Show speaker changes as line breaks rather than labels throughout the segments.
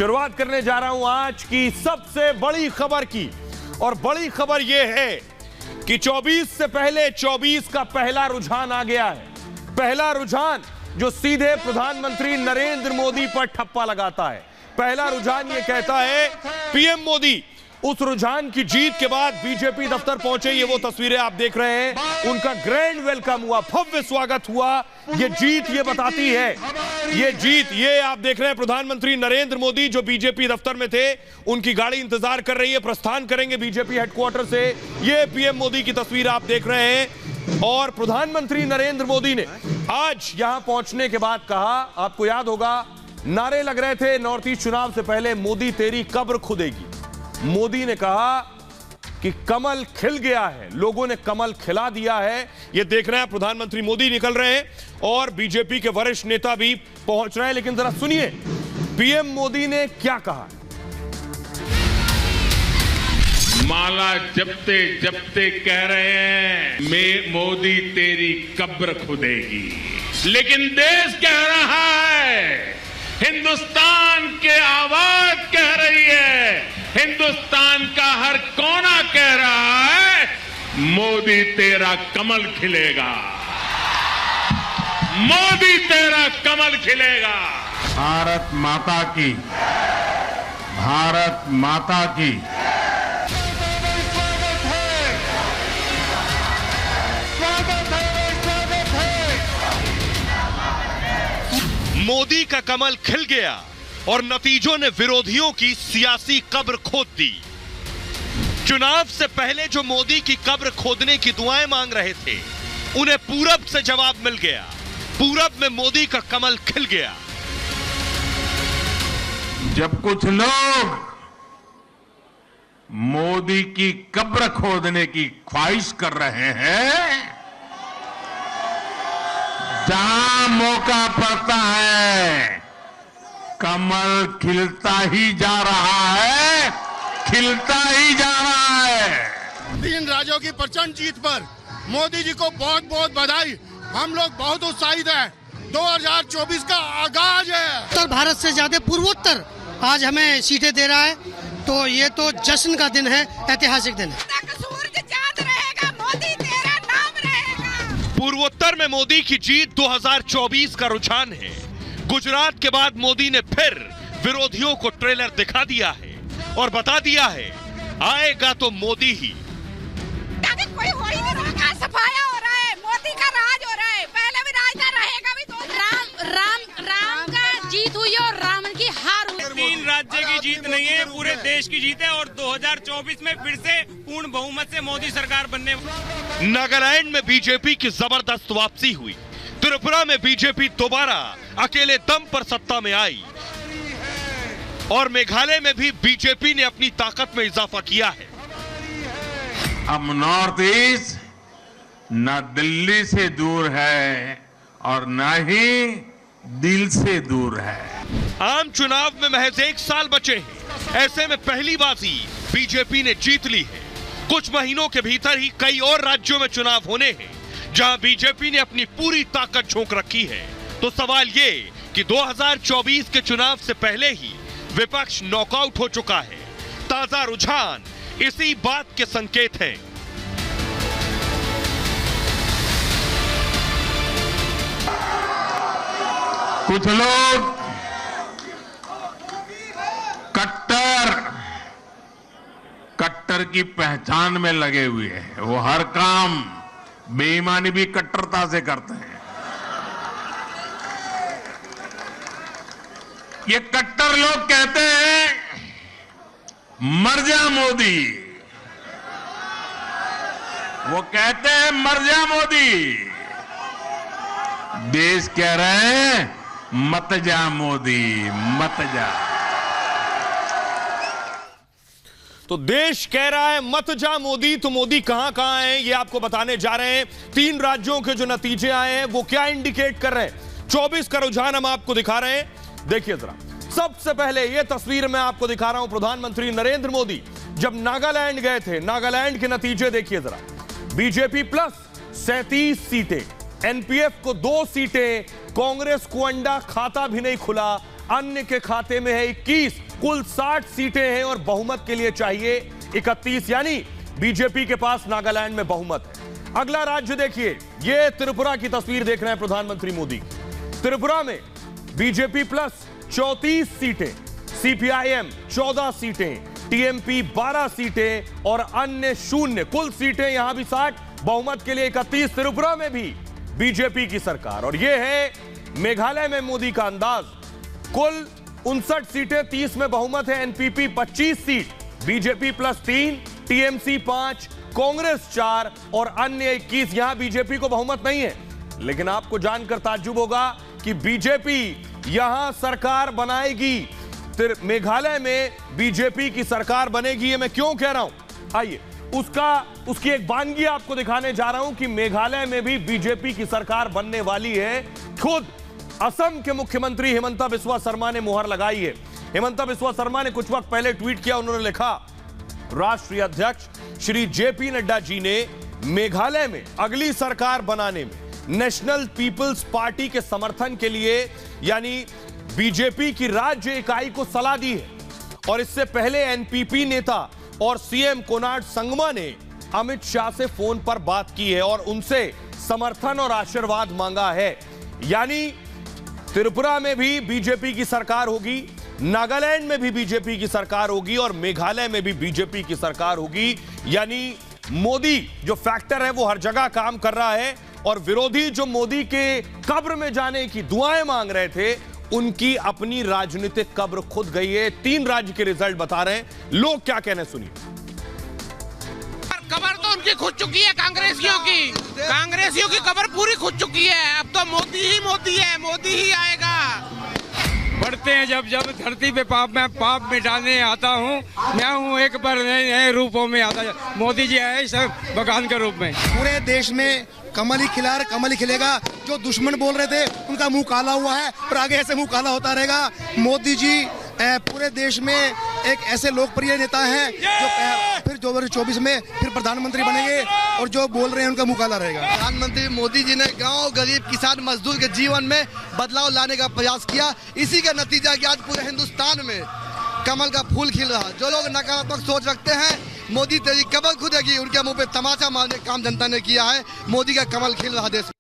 शुरुआत करने जा रहा हूं आज की सबसे बड़ी खबर की, और बड़ी खबर यह है कि 24 से पहले 24 का पहला रुझान आ गया है। पहला रुझान जो सीधे प्रधानमंत्री नरेंद्र मोदी पर ठप्पा लगाता है। पहला रुझान यह कहता है पीएम मोदी। उस रुझान की जीत के बाद बीजेपी दफ्तर पहुंचे, ये वो तस्वीरें आप देख रहे हैं। उनका ग्रैंड वेलकम हुआ, भव्य स्वागत हुआ। ये जीत ये बताती है, ये जीत ये आप देख रहे हैं प्रधानमंत्री नरेंद्र मोदी जो बीजेपी दफ्तर में थे, उनकी गाड़ी इंतजार कर रही है, प्रस्थान करेंगे बीजेपी हेडक्वार्टर से। ये पीएम मोदी की तस्वीर आप देख रहे हैं। और प्रधानमंत्री नरेंद्र मोदी ने आज यहां पहुंचने के बाद कहा, आपको याद होगा नारे लग रहे थे नॉर्थ ईस्ट चुनाव से पहले, मोदी तेरी कब्र खुदेगी। मोदी ने कहा कि कमल खिल गया है, लोगों ने कमल खिला दिया है। ये देख रहे हैं प्रधानमंत्री मोदी निकल रहे हैं और बीजेपी के वरिष्ठ नेता भी पहुंच रहे हैं। लेकिन जरा सुनिए पीएम मोदी ने क्या कहा।
माला जपते जपते कह रहे हैं मैं मोदी तेरी कब्र खुदेगी, लेकिन देश कह रहा है, हिंदुस्तान की आवाज कह रही है, हिंदुस्तान का हर कोना कह रहा है मोदी तेरा कमल खिलेगा, मोदी तेरा कमल खिलेगा।
भारत माता की, भारत माता की।
मोदी का कमल खिल गया और नतीजों ने विरोधियों की सियासी कब्र खोद दी। चुनाव से पहले जो मोदी की कब्र खोदने की दुआएं मांग रहे थे, उन्हें पूरब से जवाब मिल गया। पूरब में मोदी का कमल खिल गया।
जब कुछ लोग मोदी की कब्र खोदने की ख्वाहिश कर रहे हैं, जहां मौका पड़ता है कमल खिलता ही जा रहा है, खिलता ही जा रहा है।
3 राज्यों की प्रचंड जीत पर मोदी जी को बहुत बहुत बधाई। हम लोग बहुत उत्साहित हैं। 2024 का आगाज है।
उत्तर भारत से ज्यादा पूर्वोत्तर आज हमें सीटें दे रहा है, तो ये तो जश्न का दिन है, ऐतिहासिक दिन है।
पूर्वोत्तर में मोदी की जीत 2024 का रुझान है। गुजरात के बाद मोदी ने फिर विरोधियों को ट्रेलर दिखा दिया है और बता दिया है आएगा तो मोदी ही।
कोई हो ही नहीं रहा, सफाया हो रहा है, मोदी का राज हो रहा है, पहले भी राज था, रहेगा भी। तो राम का जीत हुई और रावण की हार हुई।
3 राज्य की जीत नहीं है, पूरे देश की जीत है और 2024 में फिर से पूर्ण बहुमत से मोदी सरकार बनने।
नागालैंड में बीजेपी की जबरदस्त वापसी हुई। त्रिपुरा में बीजेपी दोबारा अकेले दम पर सत्ता में आई और मेघालय में भी बीजेपी ने अपनी ताकत में इजाफा किया है।
अब नॉर्थ ईस्ट न दिल्ली से दूर है और न ही दिल से दूर है।
आम चुनाव में महज 1 साल बचे हैं। ऐसे में पहली बाजी बीजेपी ने जीत ली है। कुछ महीनों के भीतर ही कई और राज्यों में चुनाव होने हैं जहां बीजेपी ने अपनी पूरी ताकत झोंक रखी है। तो सवाल ये कि 2024 के चुनाव से पहले ही विपक्ष नॉकआउट हो चुका है। ताजा रुझान इसी बात के संकेत हैं।
कुछ लोग कट्टर की पहचान में लगे हुए हैं। वो हर काम बेईमानी भी कट्टरता से करते हैं। ये कट्टर लोग कहते हैं मर जा मोदी, वो कहते हैं मर जा मोदी। देश कह रहे हैं मत जा मोदी, मत जा।
तो देश कह रहा है मत जा मोदी, तो मोदी कहां हैं ये आपको बताने जा रहे हैं। 3 राज्यों के जो नतीजे आए हैं वो क्या इंडिकेट कर रहे हैं। 24 का रुझान हम आपको दिखा रहे हैं। देखिए जरा, सबसे पहले ये तस्वीर मैं आपको दिखा रहा हूं प्रधानमंत्री नरेंद्र मोदी जब नागालैंड गए थे। नागालैंड के नतीजे देखिए जरा। बीजेपी प्लस 37 सीटें, एनपीएफ को 2 सीटें, कांग्रेस को अंडा खाता भी नहीं खुला, अन्य के खाते में है 21। कुल 60 सीटें हैं और बहुमत के लिए चाहिए 31, यानी बीजेपी के पास नागालैंड में बहुमत है। अगला राज्य देखिए, यह त्रिपुरा की तस्वीर देख रहे हैं प्रधानमंत्री मोदी। त्रिपुरा में बीजेपी प्लस 34 सीटें, सीपीआईएम 14 सीटें, टीएमपी 12 सीटें और अन्य 0। कुल सीटें यहां भी 60, बहुमत के लिए 31। त्रिपुरा में भी बीजेपी की सरकार। और यह है मेघालय में मोदी का अंदाज। कुल 59 सीटें, 30 में बहुमत है। NPP 25 seat, BJP plus 3, TMC 5, Congress 4 और अन्य 21। यहां बीजेपी को बहुमत नहीं है, लेकिन आपको जानकर ताज्जुब होगा कि बीजेपी यहां सरकार बनाएगी। मेघालय में बीजेपी की सरकार बनेगी। ये मैं क्यों कह रहा हूं, आइए उसकी एक वानगी आपको दिखाने जा रहा हूं कि मेघालय में भी बीजेपी की सरकार बनने वाली है। खुद असम के मुख्यमंत्री हिमंता बिस्वा शर्मा ने मुहर लगाई है। हिमंता बिस्वा शर्मा ने कुछ वक्त पहले ट्वीट किया, उन्होंने लिखा, राष्ट्रीय अध्यक्ष श्री जेपी नड्डा जी ने मेघालय में अगली सरकार बनाने में नेशनल पीपल्स पार्टी के समर्थन के लिए यानी बीजेपी की राज्य इकाई को सलाह दी है। और इससे पहले एनपीपी नेता और सीएम कोनार्ड संगमा ने अमित शाह से फोन पर बात की है और उनसे समर्थन और आशीर्वाद मांगा है। यानी त्रिपुरा में भी बीजेपी की सरकार होगी, नागालैंड में भी बीजेपी की सरकार होगी और मेघालय में भी बीजेपी की सरकार होगी। यानी मोदी जो फैक्टर है वो हर जगह काम कर रहा है और विरोधी जो मोदी के कब्र में जाने की दुआएं मांग रहे थे, उनकी अपनी राजनीतिक कब्र खुद गई है। 3 राज्य के रिजल्ट बता रहे हैं, लोग क्या कहने सुनिए।
कब्र तो उनकी खुद चुकी है, कांग्रेसियों की कब्र पूरी खुद चुकी है। अब तो मोदी ही मोदी है, मोदी ही आएगा।
बढ़ते हैं जब धरती पे मैं पाप मिटाने आता हूँ, मैं हूँ एक बार नए रूपों में आता। मोदी जी आए सब भगवान के रूप में।
पूरे देश में कमल ही खिला, कमल ही खिलेगा। जो दुश्मन बोल रहे थे उनका मुंह काला हुआ है और आगे ऐसे मुंह काला होता रहेगा। मोदी जी पूरे देश में एक ऐसे लोकप्रिय नेता हैं जो फिर 2024 में फिर प्रधानमंत्री बनेंगे और जो बोल रहे हैं उनका मुंह काला रहेगा।
प्रधानमंत्री मोदी जी ने गांव, गरीब, किसान, मजदूर के जीवन में बदलाव लाने का प्रयास किया। इसी का नतीजा कि आज पूरे हिंदुस्तान में कमल का फूल खिल रहा। जो लोग नकारात्मक सोच रखते हैं, मोदी तेरी कब्र खुदेगी, उनके मुंह पे तमाचा मारने का काम जनता ने किया है। मोदी का कमल खिल रहा देश में।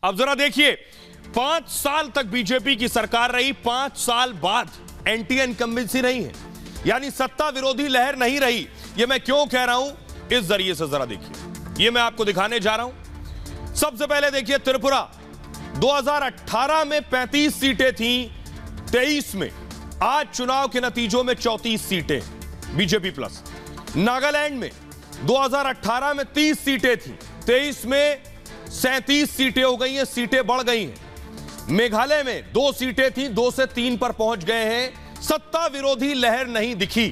अब जरा देखिए, 5 साल तक बीजेपी की सरकार रही, 5 साल बाद एंटी इनकम्बेंसी नहीं है, यानी सत्ता विरोधी लहर नहीं रही। यह मैं क्यों कह रहा हूं, इस जरिए से जरा देखिए, यह मैं आपको दिखाने जा रहा हूं। सबसे पहले देखिए त्रिपुरा, 2018 में 35 सीटें थीं, 23 में, आज चुनाव के नतीजों में 34 सीटें बीजेपी प्लस। नागालैंड में 2018 में 30 सीटें थीं, 23 में 37 सीटें हो गई हैं, सीटें बढ़ गई हैं। मेघालय में 2 सीटें थीं, 2 से 3 पर पहुंच गए हैं। सत्ता विरोधी लहर नहीं दिखी।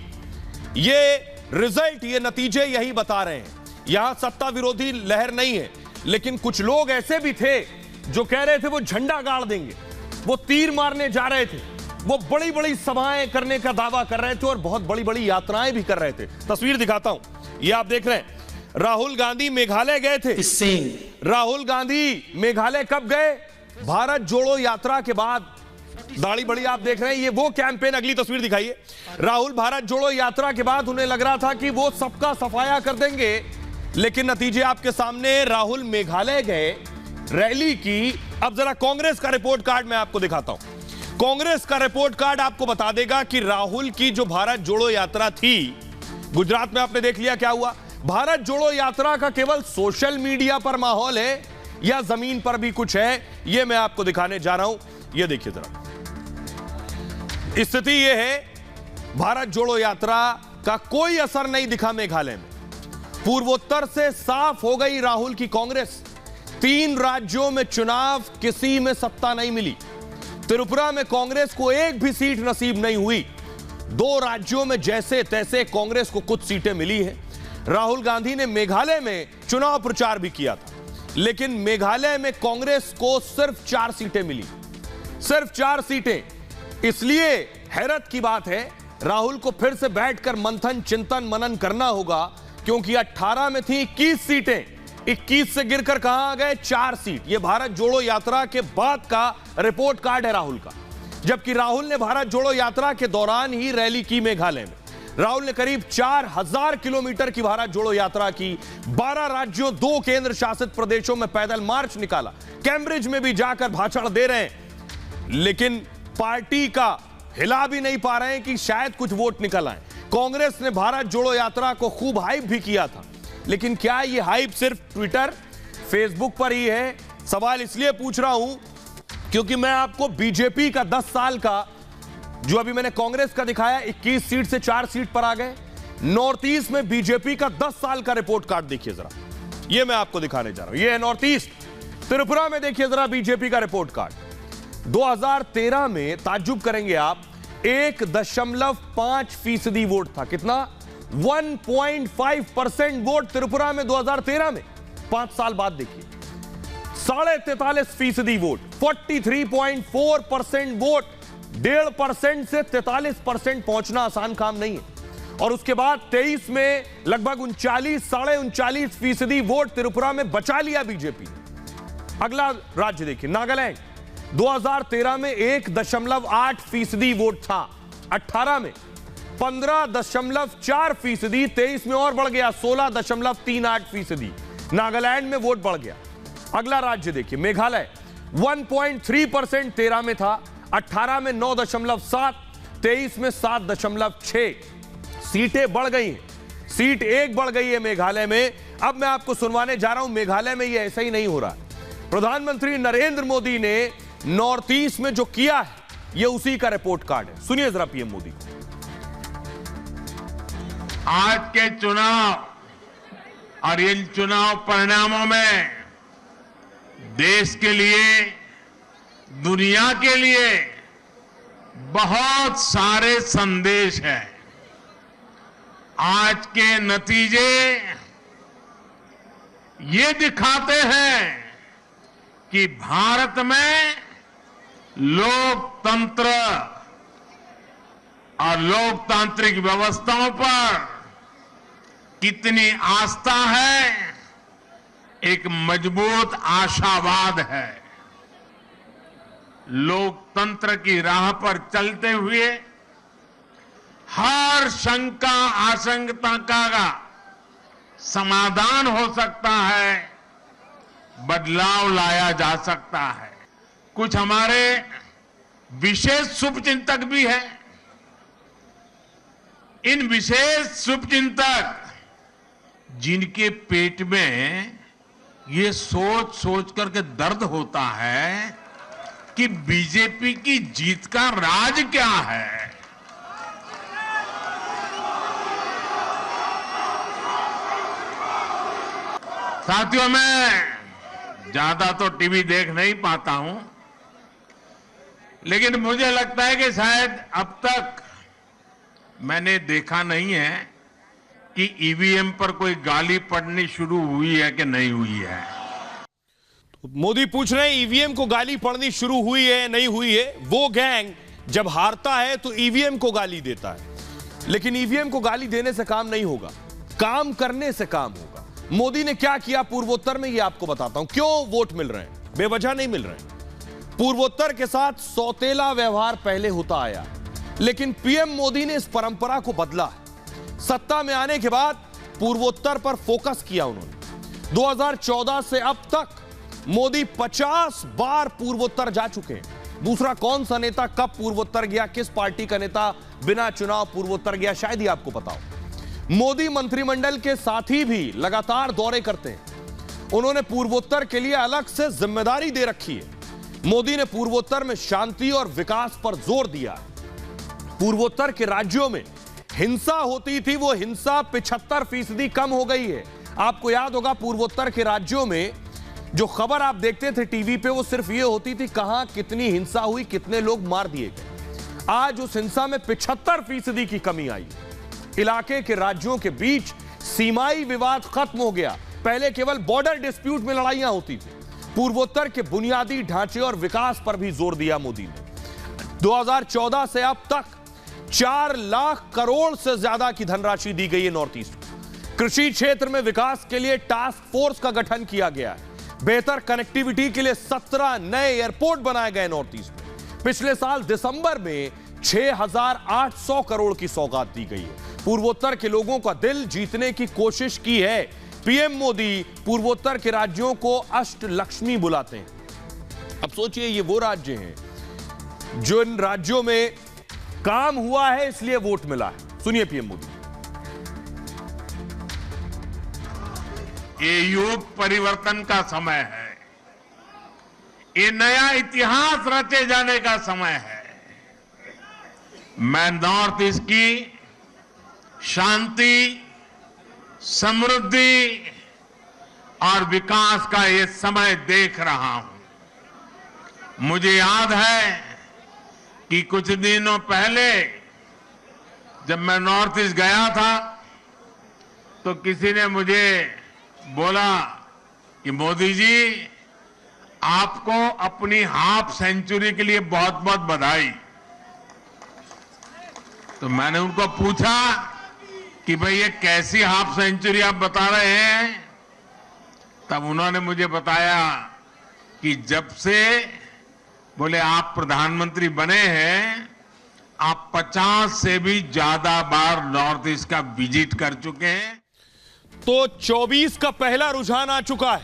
ये रिजल्ट, ये नतीजे यही बता रहे हैं, यहां सत्ता विरोधी लहर नहीं है। लेकिन कुछ लोग ऐसे भी थे जो कह रहे थे वो झंडा गाड़ देंगे, वो तीर मारने जा रहे थे, वो बड़ी बड़ी सभाएं करने का दावा कर रहे थे और बहुत बड़ी बड़ी यात्राएं भी कर रहे थे। तस्वीर दिखाता हूं, ये आप देख रहे हैं, राहुल गांधी मेघालय गए थे। राहुल गांधी मेघालय कब गए? भारत जोड़ो यात्रा के बाद। दाढ़ी बड़ी आप देख रहे हैं, ये वो कैंपेन। अगली तस्वीर दिखाइए। राहुल भारत जोड़ो यात्रा के बाद उन्हें लग रहा था कि वो सबका सफाया कर देंगे, लेकिन नतीजे आपके सामने। राहुल मेघालय गए, रैली की। अब जरा कांग्रेस का रिपोर्ट कार्ड मैं आपको दिखाता हूं। कांग्रेस का रिपोर्ट कार्ड आपको बता देगा कि राहुल की जो भारत जोड़ो यात्रा थी, गुजरात में आपने देख लिया क्या हुआ। भारत जोड़ो यात्रा का केवल सोशल मीडिया पर माहौल है या जमीन पर भी कुछ है, यह मैं आपको दिखाने जा रहा हूं। यह देखिए जरा, स्थिति यह है, भारत जोड़ो यात्रा का कोई असर नहीं दिखा मेघालय में। पूर्वोत्तर से साफ हो गई राहुल की कांग्रेस। 3 राज्यों में चुनाव, किसी में सत्ता नहीं मिली। त्रिपुरा में कांग्रेस को एक भी सीट नसीब नहीं हुई। 2 राज्यों में जैसे तैसे कांग्रेस को कुछ सीटें मिली हैं। राहुल गांधी ने मेघालय में चुनाव प्रचार भी किया था, लेकिन मेघालय में कांग्रेस को सिर्फ 4 सीटें मिली, सिर्फ 4 सीटें। इसलिए हैरत की बात है, राहुल को फिर से बैठकर मंथन, चिंतन, मनन करना होगा, क्योंकि 18 में थी 21 सीटें, 21 से गिरकर कहां आ गए? 4 सीट। यह भारत जोड़ो यात्रा के बाद का रिपोर्ट कार्ड है राहुल का, जबकि राहुल ने भारत जोड़ो यात्रा के दौरान ही रैली की मेघालय में। राहुल ने करीब 4000 किलोमीटर की भारत जोड़ो यात्रा की, 12 राज्यों 2 केंद्र शासित प्रदेशों में पैदल मार्च निकाला, कैम्ब्रिज में भी जाकर भाषण दे रहे हैं, लेकिन पार्टी का हिला भी नहीं पा रहे हैं कि शायद कुछ वोट निकल आए। कांग्रेस ने भारत जोड़ो यात्रा को खूब हाइप भी किया था, लेकिन क्या ये हाइप सिर्फ ट्विटर फेसबुक पर ही है? सवाल इसलिए पूछ रहा हूं क्योंकि मैं आपको बीजेपी का 10 साल का, जो अभी मैंने कांग्रेस का दिखाया 21 सीट से 4 सीट पर आ गए, नॉर्थ ईस्ट में बीजेपी का 10 साल का रिपोर्ट कार्ड देखिए जरा, ये मैं आपको दिखाने जा रहा हूं। ये है नॉर्थ ईस्ट, त्रिपुरा में देखिए जरा बीजेपी का रिपोर्ट कार्ड। 2013 में ताज्जुब करेंगे आप, 1.5% वोट था। कितना? 1.5% वोट त्रिपुरा में 2013 में। 5 साल बाद देखिए 43.5% वोट, 43.4% वोट। 1.5% से 43% पहुंचना आसान काम नहीं है। और उसके बाद 23 में लगभग 39.5% वोट त्रिपुरा में बचा लिया बीजेपी। अगला राज्य देखिए नागालैंड, 2013 में 1.8% वोट था, 18 में 15.4%, 23 में और बढ़ गया 16.38%। नागालैंड में वोट बढ़ गया। अगला राज्य देखिए मेघालय, 1.3% 13 में था, 18 में 9.7, 23 में 7.6। सीटें बढ़ गई हैं, सीट 1 बढ़ गई है मेघालय में। अब मैं आपको सुनवाने जा रहा हूं, मेघालय में यह ऐसा ही नहीं हो रहा है। प्रधानमंत्री नरेंद्र मोदी ने नॉर्थ ईस्ट में जो किया है, यह उसी का रिपोर्ट कार्ड है। सुनिए जरा पीएम मोदी को।
आज के चुनाव और इन चुनाव परिणामों में देश के लिए, दुनिया के लिए बहुत सारे संदेश हैं। आज के नतीजे ये दिखाते हैं कि भारत में लोकतंत्र और लोकतांत्रिक व्यवस्थाओं पर कितनी आस्था है, एक मजबूत आशावाद है। लोकतंत्र की राह पर चलते हुए हर शंका आशंका का समाधान हो सकता है, बदलाव लाया जा सकता है। कुछ हमारे विशेष शुभचिंतक भी हैं। इन विशेष शुभचिंतक जिनके पेट में ये सोच सोच करके दर्द होता है कि बीजेपी की जीत का राज क्या है। साथियों, मैं ज्यादा तो टीवी देख नहीं पाता हूं, लेकिन मुझे लगता है कि शायद अब तक मैंने देखा नहीं है कि ईवीएम पर कोई गाली पड़नी शुरू हुई है कि नहीं हुई है।
मोदी पूछ रहे हैं ईवीएम को गाली पड़नी शुरू हुई है नहीं हुई है। वो गैंग जब हारता है तो ईवीएम को गाली देता है, लेकिन ईवीएम को गाली देने से काम नहीं होगा, काम करने से काम होगा। मोदी ने क्या किया पूर्वोत्तर में, ये आपको बताता हूं। क्यों वोट मिल रहे हैं? बेवजह नहीं मिल रहे हैं। पूर्वोत्तर के साथ सौतेला व्यवहार पहले होता आया, लेकिन पीएम मोदी ने इस परंपरा को बदला है। सत्ता में आने के बाद पूर्वोत्तर पर फोकस किया उन्होंने। 2014 से अब तक मोदी 50 बार पूर्वोत्तर जा चुके हैं। दूसरा कौन सा नेता कब पूर्वोत्तर गया, किस पार्टी का नेता बिना चुनाव पूर्वोत्तर गया, शायद ही आपको पता हो। मोदी मंत्रिमंडल के साथी भी लगातार दौरे करते हैं। उन्होंने पूर्वोत्तर के लिए अलग से जिम्मेदारी दे रखी है। मोदी ने पूर्वोत्तर में शांति और विकास पर जोर दिया। पूर्वोत्तर के राज्यों में हिंसा होती थी, वो हिंसा 75% कम हो गई है। आपको याद होगा पूर्वोत्तर के राज्यों में जो खबर आप देखते थे टीवी पे, वो सिर्फ ये होती थी कहां कितनी हिंसा हुई, कितने लोग मार दिए गए। आज उस हिंसा में 75% की कमी आई। इलाके के राज्यों के बीच सीमाई विवाद खत्म हो गया। पहले केवल बॉर्डर डिस्प्यूट में लड़ाइयां होती थी। पूर्वोत्तर के बुनियादी ढांचे और विकास पर भी जोर दिया मोदी ने। 2014 से अब तक 4 लाख करोड़ से ज्यादा की धनराशि दी गई है नॉर्थ ईस्ट को। कृषि क्षेत्र में विकास के लिए टास्क फोर्स का गठन किया गया है। बेहतर कनेक्टिविटी के लिए 17 नए एयरपोर्ट बनाए गए नॉर्थ ईस्ट में। पिछले साल दिसंबर में 6,800 करोड़ की सौगात दी गई है। पूर्वोत्तर के लोगों का दिल जीतने की कोशिश की है। पीएम मोदी पूर्वोत्तर के राज्यों को अष्टलक्ष्मी बुलाते हैं। अब सोचिए, ये वो राज्य हैं जो इन राज्यों में काम हुआ है इसलिए वोट मिला है। सुनिए पीएम मोदी।
ये युग परिवर्तन का समय है, ये नया इतिहास रचे जाने का समय है। मैं नॉर्थ ईस्ट की शांति, समृद्धि और विकास का ये समय देख रहा हूं। मुझे याद है कि कुछ दिनों पहले जब मैं नॉर्थ ईस्ट गया था तो किसी ने मुझे बोला कि मोदी जी, आपको अपनी हाफ सेंचुरी के लिए बहुत बहुत बधाई। तो मैंने उनको पूछा कि भाई ये कैसी हाफ सेंचुरी आप बता रहे हैं? तब उन्होंने मुझे बताया कि जब से बोले आप प्रधानमंत्री बने हैं, आप 50 से भी ज्यादा बार नॉर्थ ईस्ट का विजिट कर चुके हैं।
तो 24 का पहला रुझान आ चुका है,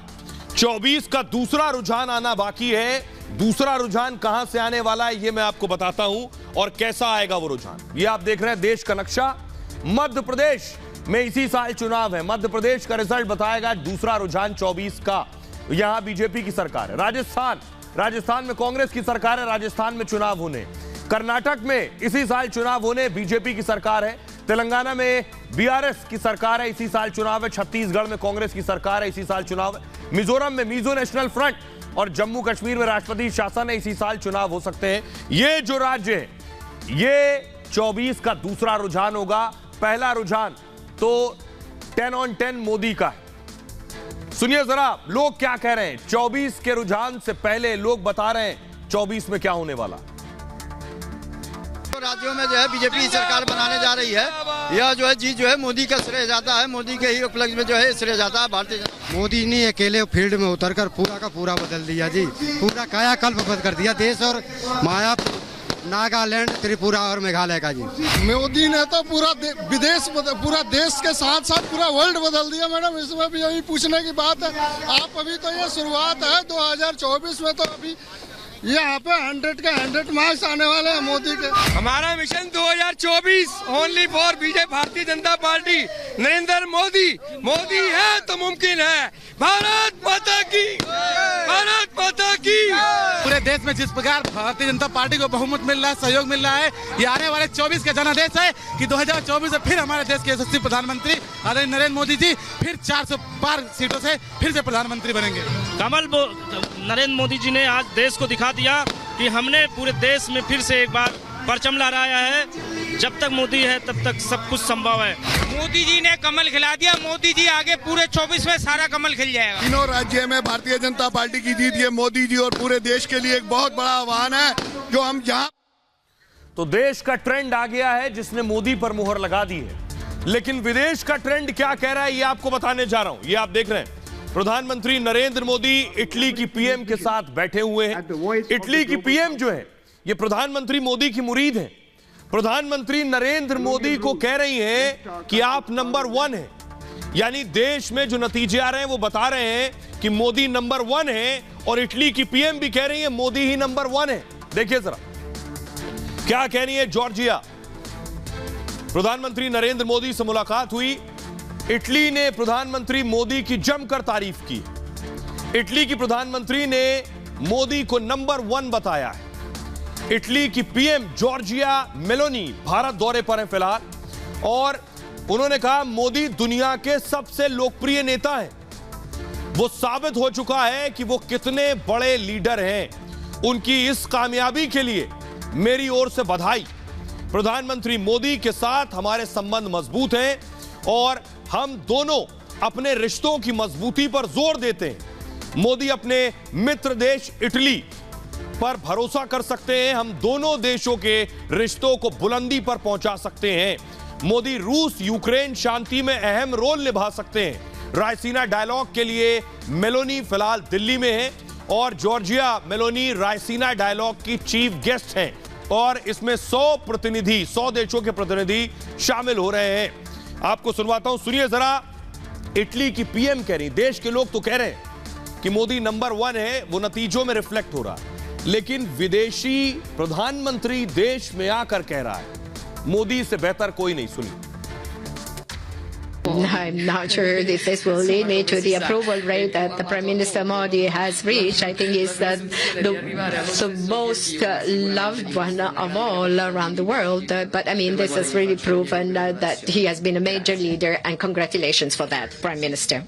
24 का दूसरा रुझान आना बाकी है। दूसरा रुझान कहां से आने वाला है ये मैं आपको बताता हूं, और कैसा आएगा वो रुझान। ये आप देख रहे हैं देश का नक्शा। मध्य प्रदेश में इसी साल चुनाव है। मध्य प्रदेश का रिजल्ट बताएगा दूसरा रुझान 24 का। यहां बीजेपी की सरकार है। राजस्थान में कांग्रेस की सरकार है, राजस्थान में चुनाव होने। कर्नाटक में इसी साल चुनाव होने, बीजेपी की सरकार है। तेलंगाना में बीआरएस की सरकार है, इसी साल चुनाव है। छत्तीसगढ़ में कांग्रेस की सरकार है, इसी साल चुनाव है। मिजोरम में मिजो नेशनल फ्रंट और जम्मू कश्मीर में राष्ट्रपति शासन है, इसी साल चुनाव हो सकते हैं। ये जो राज्य है, ये 24 का दूसरा रुझान होगा। पहला रुझान तो 10 on 10 मोदी का है। सुनिए जरा लोग क्या कह रहे हैं। 24 के रुझान से पहले लोग बता रहे हैं 24 में क्या होने वाला।
राज्यों में जो है बीजेपी सरकार बनाने जा रही है, यह जो है जीत जो है मोदी का श्रेय जाता है। मोदी के ही उपलक्ष्य में जो है श्रेय जाता है भारतीय जनता।
मोदी ने अकेले फील्ड में उतरकर पूरा का पूरा बदल दिया जी, पूरा कायाकल्प बदल कर दिया देश और माया, नागालैंड, त्रिपुरा और मेघालय का जी।
मोदी ने तो पूरा देश के साथ साथ पूरा वर्ल्ड बदल दिया। मैडम इसमें भी यही पूछने की बात है। आप अभी तो ये शुरुआत है 2024 में, तो अभी यहाँ पे 100 के 100 मार्क्स आने वाले हैं मोदी के।
हमारा mission 2024 only for BJP, Bharatiya Janata party, Narendra Modi. Modi है तो मुमकिन है। भारत माता की, भारत माता की।
पूरे देश में जिस प्रकार भारतीय जनता पार्टी को बहुमत मिल रहा है, सहयोग मिल रहा है, ये आने वाले 24 का जनादेश है कि 2024 में फिर हमारे देश के यशस्वी प्रधानमंत्री आदरणीय नरेंद्र मोदी जी फिर 400 पार सीटों से फिर से प्रधानमंत्री बनेंगे।
नरेंद्र मोदी जी ने आज देश को दिखा दिया कि हमने पूरे देश में फिर से एक बार परचम लहराया है। जब तक मोदी है तब तक सब कुछ संभव है।
मोदी जी ने कमल खिला दिया, मोदी जी आगे पूरे 24 में सारा कमल खिल जाएगा।
तीनों राज्य में भारतीय जनता पार्टी की जीत ये मोदी जी और पूरे देश के लिए एक बहुत बड़ा आह्वान है जो हम जहां।
तो देश का ट्रेंड आ गया है जिसने मोदी पर मुहर लगा दी है, लेकिन विदेश का ट्रेंड क्या कह रहा है ये आपको बताने जा रहा हूं। ये आप देख रहे हैं प्रधानमंत्री नरेंद्र मोदी इटली की पीएम के साथ बैठे हुए हैं। इटली की पीएम जो है ये प्रधानमंत्री मोदी की मुरीद है। प्रधानमंत्री नरेंद्र मोदी को कह रही हैं कि आप नंबर 1 हैं। यानी देश में जो नतीजे आ रहे हैं वो बता रहे हैं कि मोदी नंबर 1 है, और इटली की पीएम भी कह रही है मोदी ही नंबर 1 है। देखिए जरा क्या कह रही है जॉर्जिया। प्रधानमंत्री नरेंद्र मोदी से मुलाकात हुई। इटली ने प्रधानमंत्री मोदी की जमकर तारीफ की। इटली की प्रधानमंत्री ने मोदी को नंबर 1 बताया है। इटली की पीएम जॉर्जिया मेलोनी भारत दौरे पर हैं फिलहाल, और उन्होंने कहा मोदी दुनिया के सबसे लोकप्रिय नेता हैं। वो साबित हो चुका है कि वो कितने बड़े लीडर हैं। उनकी इस कामयाबी के लिए मेरी ओर से बधाई। प्रधानमंत्री मोदी के साथ हमारे संबंध मजबूत हैं और हम दोनों अपने रिश्तों की मजबूती पर जोर देते हैं। मोदी अपने मित्र देश इटली पर भरोसा कर सकते हैं। हम दोनों देशों के रिश्तों को बुलंदी पर पहुंचा सकते हैं। मोदी रूस यूक्रेन शांति में अहम रोल निभा सकते हैं। रायसीना डायलॉग के लिए मेलोनी फिलहाल दिल्ली में है और जॉर्जिया मेलोनी रायसीना डायलॉग की चीफ गेस्ट हैं और इसमें 100 देशों के प्रतिनिधि शामिल हो रहे हैं। आपको सुनवाता हूं, सुनिए जरा। इटली की पीएम कह रही, देश के लोग तो कह रहे हैं कि मोदी नंबर 1 है, वो नतीजों में रिफ्लेक्ट हो रहा है, लेकिन विदेशी प्रधानमंत्री देश में आकर कह रहा है मोदी से बेहतर कोई नहीं। सुनिए।
I'm not sure if this will lead me to the approval rate that the Prime Minister Modi has reached. I think he's the most loved one of all around the world. But I mean, this has really proven that he has been a major leader, and congratulations for that, Prime Minister.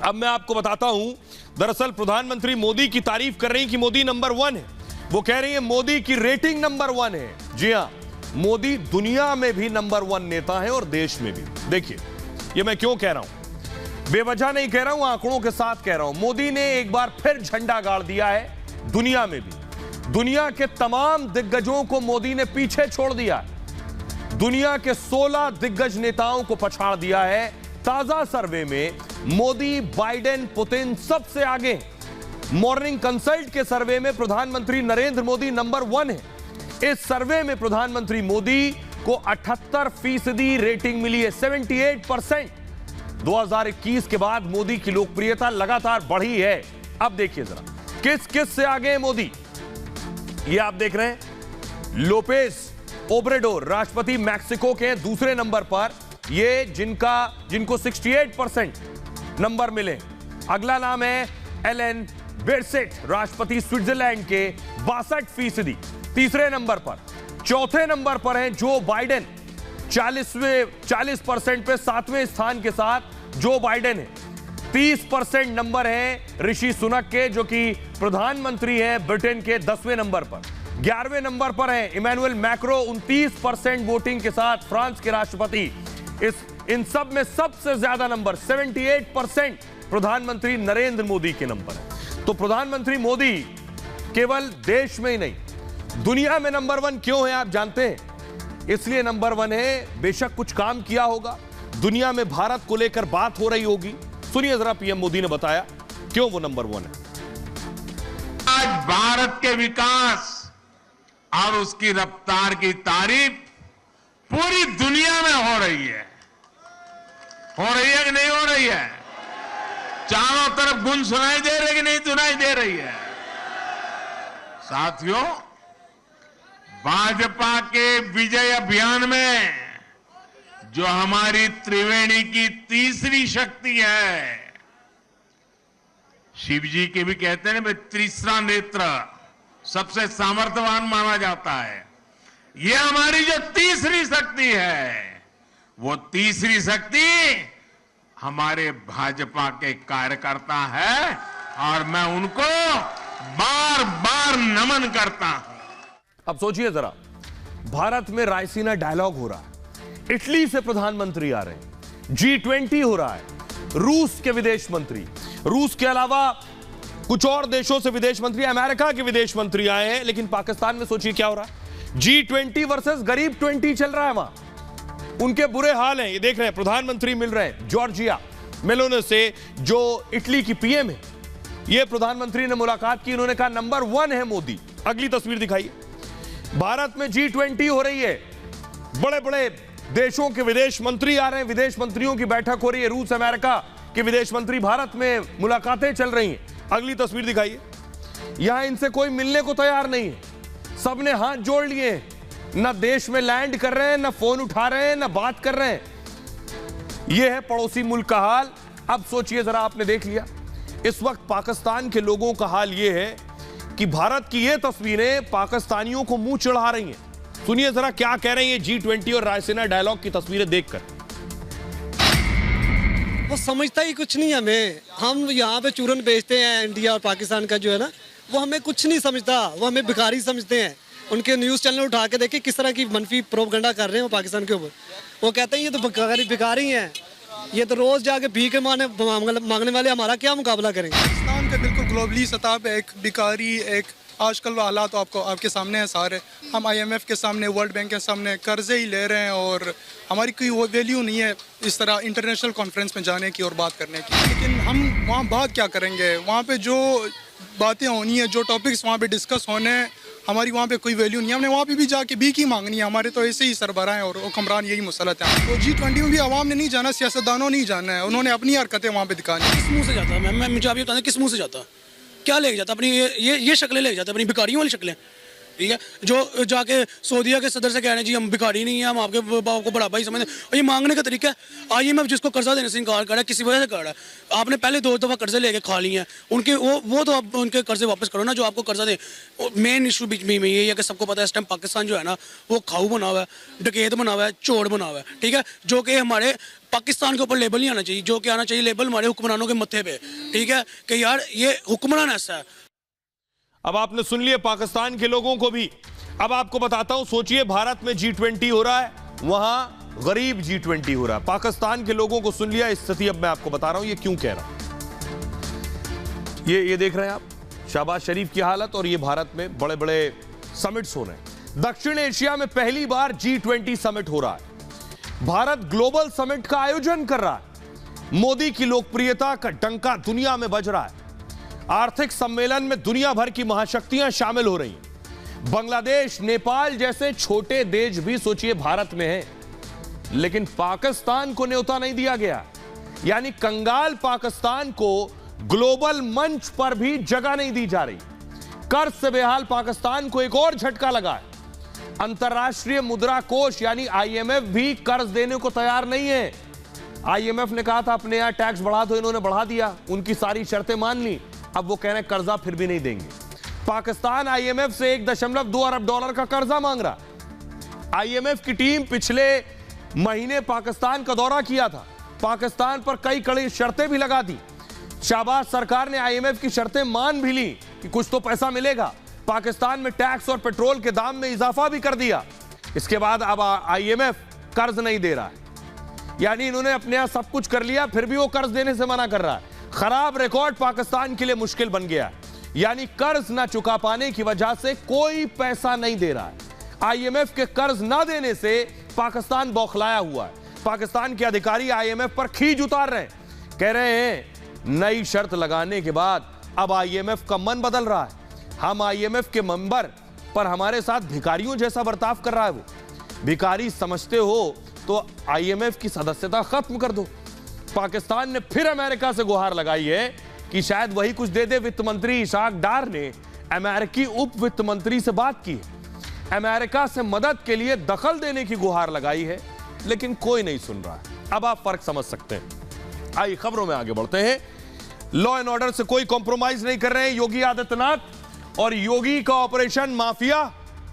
अब मैं आपको बताता हूं, दरअसल प्रधानमंत्री मोदी की तारीफ कर रही कि मोदी नंबर 1 है। वो कह रही है मोदी की रेटिंग नंबर 1 है। जी हां, मोदी दुनिया में भी नंबर 1 नेता है और देश में भी। देखिए, ये मैं क्यों कह रहा हूं, बेवजह नहीं कह रहा हूं, आंकड़ों के साथ कह रहा हूं। मोदी ने एक बार फिर झंडा गाड़ दिया है दुनिया में भी। दुनिया के तमाम दिग्गजों को मोदी ने पीछे छोड़ दिया। दुनिया के 16 दिग्गज नेताओं को पछाड़ दिया है। ताजा सर्वे में मोदी, बाइडेन, पुतिन सबसे आगे। मॉर्निंग कंसल्ट के सर्वे में प्रधानमंत्री नरेंद्र मोदी नंबर 1 है। इस सर्वे में प्रधानमंत्री मोदी को 78% रेटिंग मिली है, 78%। 2021 के बाद मोदी की लोकप्रियता लगातार बढ़ी है। अब देखिए जरा किस किस से आगे है मोदी। ये आप देख रहे हैं, लोपेज ओब्रेडोर राष्ट्रपति मैक्सिको के दूसरे नंबर पर, ये जिनको 68% नंबर मिले। अगला नाम है एलन बेरसेट, राष्ट्रपति स्विट्जरलैंड के 62% तीसरे नंबर पर। चौथे नंबर पर हैं जो बाइडेन, 40% पे 7वें स्थान के साथ जो बाइडेन है। 30% नंबर है ऋषि सुनक के, जो कि प्रधानमंत्री हैं ब्रिटेन के 10वें नंबर पर। 11वें नंबर पर हैं इमैनुअल मैक्रो, 29% वोटिंग के साथ फ्रांस के राष्ट्रपति। इन सब में सबसे ज्यादा नंबर 78% प्रधानमंत्री नरेंद्र मोदी के नंबर है। तो प्रधानमंत्री मोदी केवल देश में ही नहीं, दुनिया में नंबर 1 क्यों है आप जानते हैं? इसलिए नंबर 1 है, बेशक कुछ काम किया होगा, दुनिया में भारत को लेकर बात हो रही होगी। सुनिए जरा पीएम मोदी ने बताया क्यों वो नंबर 1 है।
आज भारत के विकास और उसकी रफ्तार की तारीफ पूरी दुनिया में हो रही है। हो रही है कि नहीं हो रही है? चारों तरफ गुन सुनाई दे रही कि नहीं सुनाई दे रही है? साथियों, भाजपा के विजय अभियान में जो हमारी त्रिवेणी की तीसरी शक्ति है, शिव जी के भी कहते हैं ना, तीसरा नेत्र सबसे सामर्थ्यवान माना जाता है। ये हमारी जो तीसरी शक्ति है, वो तीसरी शक्ति हमारे भाजपा के कार्यकर्ता है और मैं उनको बार बार नमन करता हूं।
अब सोचिए जरा, भारत में रायसीना डायलॉग हो रहा है, इटली से प्रधानमंत्री आ रहे हैं, G20 हो रहा है, रूस के विदेश मंत्री, रूस के अलावा कुछ और देशों से विदेश मंत्री, अमेरिका के विदेश मंत्री आए हैं। लेकिन पाकिस्तान में सोचिए क्या हो रहा है, G20 वर्सेस गरीब 20 चल रहा है। वहां उनके बुरे हाल हैं, ये देख रहे हैं। प्रधानमंत्री मिल रहे हैं जॉर्जिया मेलोनी से, जो इटली की पीएम है। ये प्रधानमंत्री ने मुलाकात की, इन्होंने कहा नंबर 1 है मोदी। अगली तस्वीर दिखाइए। भारत में G20 हो रही है, बड़े बड़े देशों के विदेश मंत्री आ रहे हैं, विदेश मंत्रियों की बैठक हो रही है, रूस अमेरिका के विदेश मंत्री, भारत में मुलाकातें चल रही हैं। अगली तस्वीर दिखाइए। यहां इनसे कोई मिलने को तैयार नहीं है, सबने हाथ जोड़ लिए, ना देश में लैंड कर रहे हैं, ना फोन उठा रहे हैं, ना बात कर रहे हैं। यह है पड़ोसी मुल्क का हाल। अब सोचिए जरा, आपने देख लिया, इस वक्त पाकिस्तान के लोगों का हाल यह है कि भारत की ये तस्वीरें पाकिस्तानियों को मुंह चढ़ा रही हैं। सुनिए जरा क्या कह रहे हैं G20 और रायसीना डायलॉग की तस्वीरें देखकर।
वो समझता ही कुछ नहीं हमें। हम यहाँ पे चूरन बेचते हैं, इंडिया और पाकिस्तान का जो है ना, वो हमें कुछ नहीं समझता, वो हमें भिखारी समझते हैं। उनके न्यूज़ चैनल उठा के देखिए किस तरह की मनफी प्रोपगंडा कर रहे हैं वो पाकिस्तान के ऊपर। वो कहते हैं ये तो भिखारी हैं, ये तो रोज जाके भीख मांगने वाले, हमारा क्या मुकाबला करेंगे।
पाकिस्तान का बिल्कुल ग्लोबली सतह पे एक भिखारी, एक आजकल हालात तो आपके सामने हैं सारे। हम IMF के सामने, वर्ल्ड बैंक के सामने कर्जे ही ले रहे हैं और हमारी कोई वो वैल्यू नहीं है इस तरह इंटरनेशनल कॉन्फ्रेंस में जाने की और बात करने की। लेकिन हम वहाँ बात क्या करेंगे? वहाँ पे जो बातें होनी है, जो टॉपिक्स वहाँ पे डिस्कस होने, हमारी वहाँ पे कोई वैल्यू नहीं है। हमने वहाँ पे भी जाके भीख ही मांगनी है। हमारे तो ऐसे ही सरबराह हैं और हुक्मरान यही मुसलत है। तो G20 में भी आवाम ने नहीं जाना, सियासतदानों नहीं जाना है, उन्होंने अपनी हरकतें वहाँ पे दिखानी।
किस मुँह से जाता? मैं मुझे अभी बताना, किस मुँह से जाता? क्या लेके जाता? अपनी ये शक्लें लेके जाता, अपनी भिखारियों वाली शक्लें, ठीक है? जो जाके सऊदीया के सदर से कह रहे हैं जी हम भिखारी नहीं है, हम आपके बाप को बड़ा भाई समझते हैं, और ये मांगने का तरीका है। IMF जिसको कर्जा देने से इनकार कर रहा है, किसी वजह से कर रहा है। आपने पहले 2 दफ़ा कर्जे लेके खा लिए हैं, उनके वो तो आप उनके कर्जे वापस करो ना, जो आपको कर्जा दे। मेन इशू बीच में ये है कि सबको पता है इस टाइम पाकिस्तान जो है ना, वो खाऊ बना हुआ है, डकैत बना हुआ है, चोर बना हुआ है, ठीक है? जो कि हमारे पाकिस्तान के ऊपर लेबल नहीं आना चाहिए, जो कि आना चाहिए लेबल हमारे हुक्मरानों के मत्थे पे, ठीक है? कि यार ये हुक्मरान ऐसा है।
अब आपने सुन लिया पाकिस्तान के लोगों को भी। अब आपको बताता हूं, सोचिए भारत में G20 हो रहा है, वहां गरीब G20 हो रहा है। पाकिस्तान के लोगों को सुन लिया स्थिति। अब मैं आपको बता रहा हूं ये क्यों कह रहा हूं। ये देख रहे हैं आप शहबाज शरीफ की हालत, और ये भारत में बड़े बड़े समिट्स हो रहे हैं। दक्षिण एशिया में पहली बार G20 समिट हो रहा है। भारत ग्लोबल समिट का आयोजन कर रहा है। मोदी की लोकप्रियता का डंका दुनिया में बज रहा है। आर्थिक सम्मेलन में दुनिया भर की महाशक्तियां शामिल हो रही हैं। बांग्लादेश, नेपाल जैसे छोटे देश भी सोचिए भारत में हैं, लेकिन पाकिस्तान को न्योता नहीं दिया गया। यानी कंगाल पाकिस्तान को ग्लोबल मंच पर भी जगह नहीं दी जा रही। कर्ज से बेहाल पाकिस्तान को एक और झटका लगा है। अंतर्राष्ट्रीय मुद्रा कोष यानी IMF भी कर्ज देने को तैयार नहीं है। IMF ने कहा था अपने यहां टैक्स बढ़ा दो, इन्होंने बढ़ा दिया, उनकी सारी शर्तें मान ली। अब वो कह रहे हैं कर्जा फिर भी नहीं देंगे। पाकिस्तान IMF से $1.2 अरब का कर्जा मांग रहा। IMF की टीम पिछले महीने पाकिस्तान का दौरा किया था। पाकिस्तान पर कई कड़ी शर्तें भी लगा दी। शाहबाज सरकार ने IMF की शर्तें मान भी ली कि कुछ तो पैसा मिलेगा। पाकिस्तान में टैक्स और पेट्रोल के दाम में इजाफा भी कर दिया। इसके बाद अब IMF कर्ज नहीं दे रहा है। यानी इन्होंने अपने यहां सब कुछ कर लिया, फिर भी वो कर्ज देने से मना कर रहा है। खराब रिकॉर्ड पाकिस्तान के लिए मुश्किल बन गया है। यानी कर्ज ना चुका पाने की वजह से कोई पैसा नहीं दे रहा है। IMF के कर्ज ना देने से पाकिस्तान बौखलाया हुआ है। पाकिस्तान के अधिकारी IMF पर खींच उतार रहे हैं, कह रहे हैं नई शर्त लगाने के बाद अब IMF का मन बदल रहा है। हम IMF के मेंबर पर हमारे साथ भिखारियों जैसा बर्ताव कर रहा है। वो भिखारी समझते हो तो IMF की सदस्यता खत्म कर दो। पाकिस्तान ने फिर अमेरिका से गुहार लगाई है कि शायद वही कुछ दे दे। वित्त मंत्री इशाक डार ने अमेरिकी उप वित्त मंत्री से बात की है। अमेरिका से मदद के लिए दखल देने की गुहार लगाई है, लेकिन कोई नहीं सुन रहा है। अब आप फर्क समझ सकते हैं। आइए खबरों में आगे बढ़ते हैं। लॉ एंड ऑर्डर से कोई कॉम्प्रोमाइज नहीं कर रहे हैं योगी आदित्यनाथ, और योगी का ऑपरेशन माफिया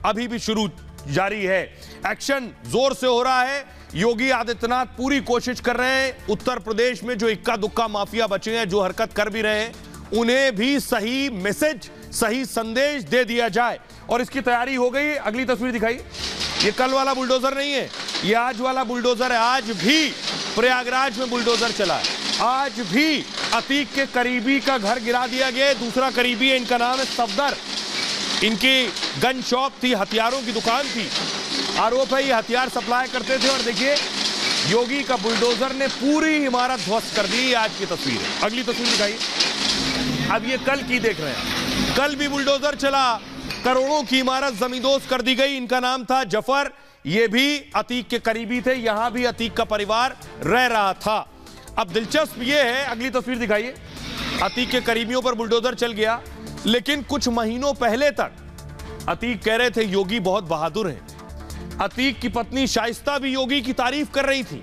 अभी भी शुरू जारी है। एक्शन जोर से हो रहा है। योगी आदित्यनाथ पूरी कोशिश कर रहे हैं उत्तर प्रदेश में जो इक्का दुक्का माफिया बचे हैं, जो हरकत कर भी रहे हैं, उन्हें भी सही मैसेज, सही संदेश दे दिया जाए, और इसकी तैयारी हो गई। अगली तस्वीर दिखाई। ये कल वाला बुलडोजर नहीं है, ये आज वाला बुलडोजर है। आज भी प्रयागराज में बुलडोजर चला है। आज भी अतीक के करीबी का घर गिरा दिया गया। दूसरा करीबी है, इनका नाम है सफदर। इनकी गन शॉप थी, हथियारों की दुकान थी। आरोप है ये हथियार सप्लाई करते थे, और देखिए योगी का बुलडोजर ने पूरी इमारत ध्वस्त कर दी। आज की तस्वीर है। अगली तस्वीर दिखाइए। अब ये कल की देख रहे हैं। कल भी बुलडोजर चला, करोड़ों की इमारत जमींदोज कर दी गई। इनका नाम था जफर, ये भी अतीक के करीबी थे। यहां भी अतीक का परिवार रह रहा था। अब दिलचस्प ये है, अगली तस्वीर दिखाइए। अतीक के करीबियों पर बुलडोजर चल गया, लेकिन कुछ महीनों पहले तक अतीक कह रहे थे योगी बहुत बहादुर हैं। अतीक की पत्नी शाइस्ता भी योगी की तारीफ कर रही थी।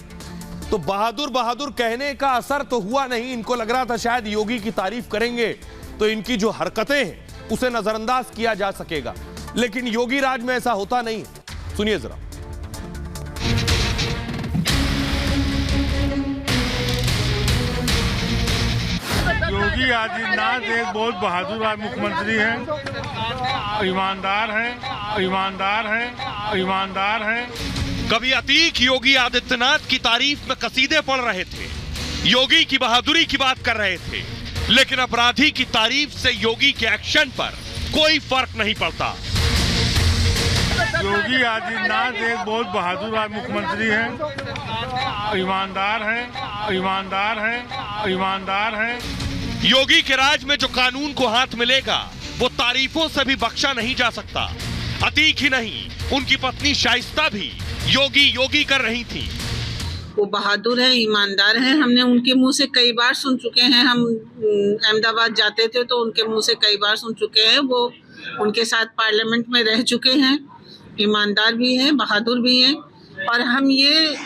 तो बहादुर बहादुर कहने का असर तो हुआ नहीं। इनको लग रहा था शायद योगी की तारीफ करेंगे तो इनकी जो हरकतें हैं उसे नजरअंदाज किया जा सकेगा, लेकिन योगी राज में ऐसा होता नहीं। सुनिए जरा।
योगी आदित्यनाथ एक बहुत बहादुर मुख्यमंत्री हैं, ईमानदार हैं, ईमानदार हैं, ईमानदार हैं।
कभी अतीक योगी आदित्यनाथ की तारीफ में कसीदे पढ़ रहे थे, योगी की बहादुरी की बात कर रहे थे, लेकिन अपराधी की तारीफ से योगी के एक्शन पर कोई फर्क नहीं पड़ता।
योगी आदित्यनाथ एक बहुत बहादुर मुख्यमंत्री है, ईमानदार है, ईमानदार है, ईमानदार है।
योगी के राज में जो कानून को हाथ मिलेगा वो तारीफों से भी बख्शा नहीं जा सकता। अतीक ही नहीं, उनकी पत्नी शाइस्ता भी योगी योगी कर रही थी।
वो बहादुर है, ईमानदार है। हमने उनके मुंह से कई बार सुन चुके हैं। हम अहमदाबाद जाते थे तो उनके मुंह से कई बार सुन चुके हैं। वो उनके साथ पार्लियामेंट में रह चुके हैं। ईमानदार भी हैं, बहादुर भी हैं। और हम ये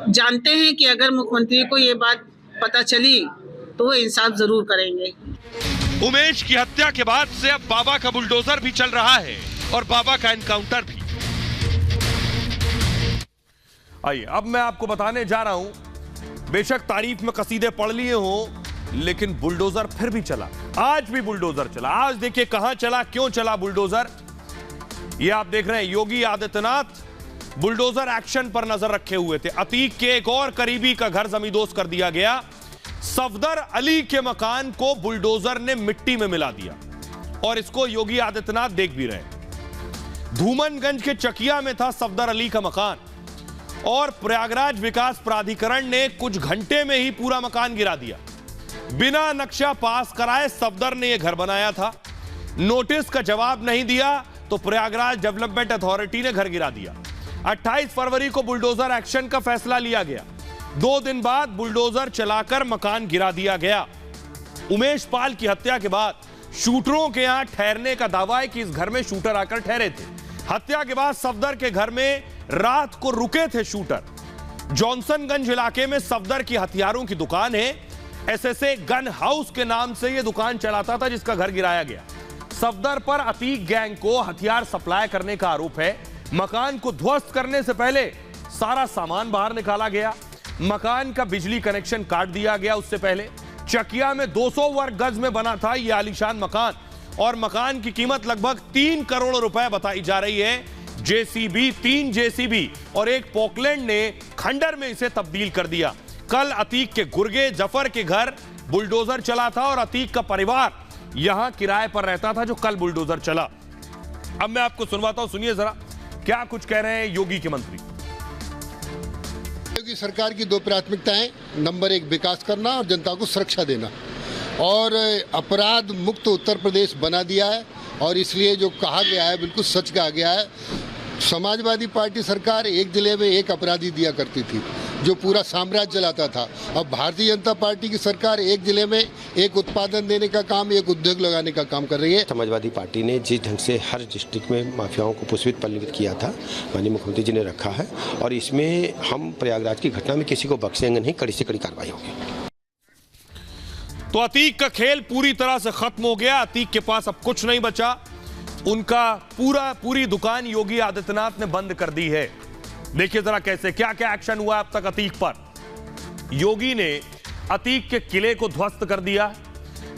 जानते हैं कि अगर मुख्यमंत्री को ये बात पता चली तो वो इंसाफ जरूर करेंगे।
उमेश की हत्या के बाद से अब बाबा का बुलडोजर भी चल रहा है और बाबा का एनकाउंटर भी। आइए अब मैं आपको बताने जा रहा हूं, बेशक तारीफ में कसीदे पढ़ लिए हो, लेकिन बुलडोजर फिर भी चला। आज भी बुलडोजर चला। आज देखिए कहां चला, क्यों चला बुलडोजर। ये आप देख रहे हैं, योगी आदित्यनाथ बुलडोजर एक्शन पर नजर रखे हुए थे। अतीक के एक और करीबी का घर जमींदोज कर दिया गया। सफदर अली के मकान को बुलडोजर ने मिट्टी में मिला दिया और इसको योगी आदित्यनाथ देख भी रहे। धूमनगंज के चकिया में था सफदर अली का मकान और प्रयागराज विकास प्राधिकरण ने कुछ घंटे में ही पूरा मकान गिरा दिया। बिना नक्शा पास कराए सफदर ने यह घर बनाया था। नोटिस का जवाब नहीं दिया तो प्रयागराज डेवलपमेंट अथॉरिटी ने घर गिरा दिया। 28 फरवरी को बुलडोजर एक्शन का फैसला लिया गया। 2 दिन बाद बुलडोजर चलाकर मकान गिरा दिया गया। उमेश पाल की हत्या के बाद शूटरों के यहां ठहरने का दावा है कि इस घर में शूटर आकर ठहरे थे। हत्या के बाद सफदर के घर में रात को रुके थे शूटर। जॉनसनगंज इलाके में सफदर की हथियारों की दुकान है। एसएसए गन हाउस के नाम से यह दुकान चलाता था जिसका घर गिराया गया। सफदर पर अतीक गैंग को हथियार सप्लाई करने का आरोप है। मकान को ध्वस्त करने से पहले सारा सामान बाहर निकाला गया। मकान का बिजली कनेक्शन काट दिया गया। उससे पहले चकिया में 200 वर्ग गज में बना था यह आलीशान मकान और मकान की कीमत लगभग 3 करोड़ रुपए बताई जा रही है। जेसीबी, 3 जेसीबी और एक पोकलैंड ने खंडर में इसे तब्दील कर दिया। कल अतीक के गुर्गे जफर के घर बुलडोजर चला था और अतीक का परिवार यहां किराए पर रहता था जो कल बुलडोजर चला। अब मैं आपको सुनवाता हूं, सुनिए जरा क्या कुछ कह रहे हैं योगी के मंत्री।
योगी सरकार की 2 प्राथमिकताएं, नंबर 1 विकास करना और जनता को सुरक्षा देना, और अपराध मुक्त उत्तर प्रदेश बना दिया है। और इसलिए जो कहा गया है बिल्कुल सच कहा गया है। समाजवादी पार्टी सरकार एक जिले में एक अपराधी दिया करती थी जो पूरा साम्राज्य चलाता था। अब भारतीय जनता पार्टी की सरकार एक जिले में एक उत्पादन देने का काम, एक उद्योग लगाने का काम कर रही है।
समाजवादी पार्टी ने जिस ढंग से हर डिस्ट्रिक्ट में माफियाओं को पुष्पित पल्लवित किया था, माननीय मुख्यमंत्री जी ने रखा है और इसमें हम प्रयागराज की घटना में किसी को बख्शेंगे नहीं, कड़ी से कड़ी कार्रवाई होगी।
तो अतीक का खेल पूरी तरह से खत्म हो गया। अतीक के पास अब कुछ नहीं बचा। उनका पूरी दुकान योगी आदित्यनाथ ने बंद कर दी है। देखिए जरा कैसे क्या क्या एक्शन हुआ अब तक अतीक पर। योगी ने अतीक के किले को ध्वस्त कर दिया।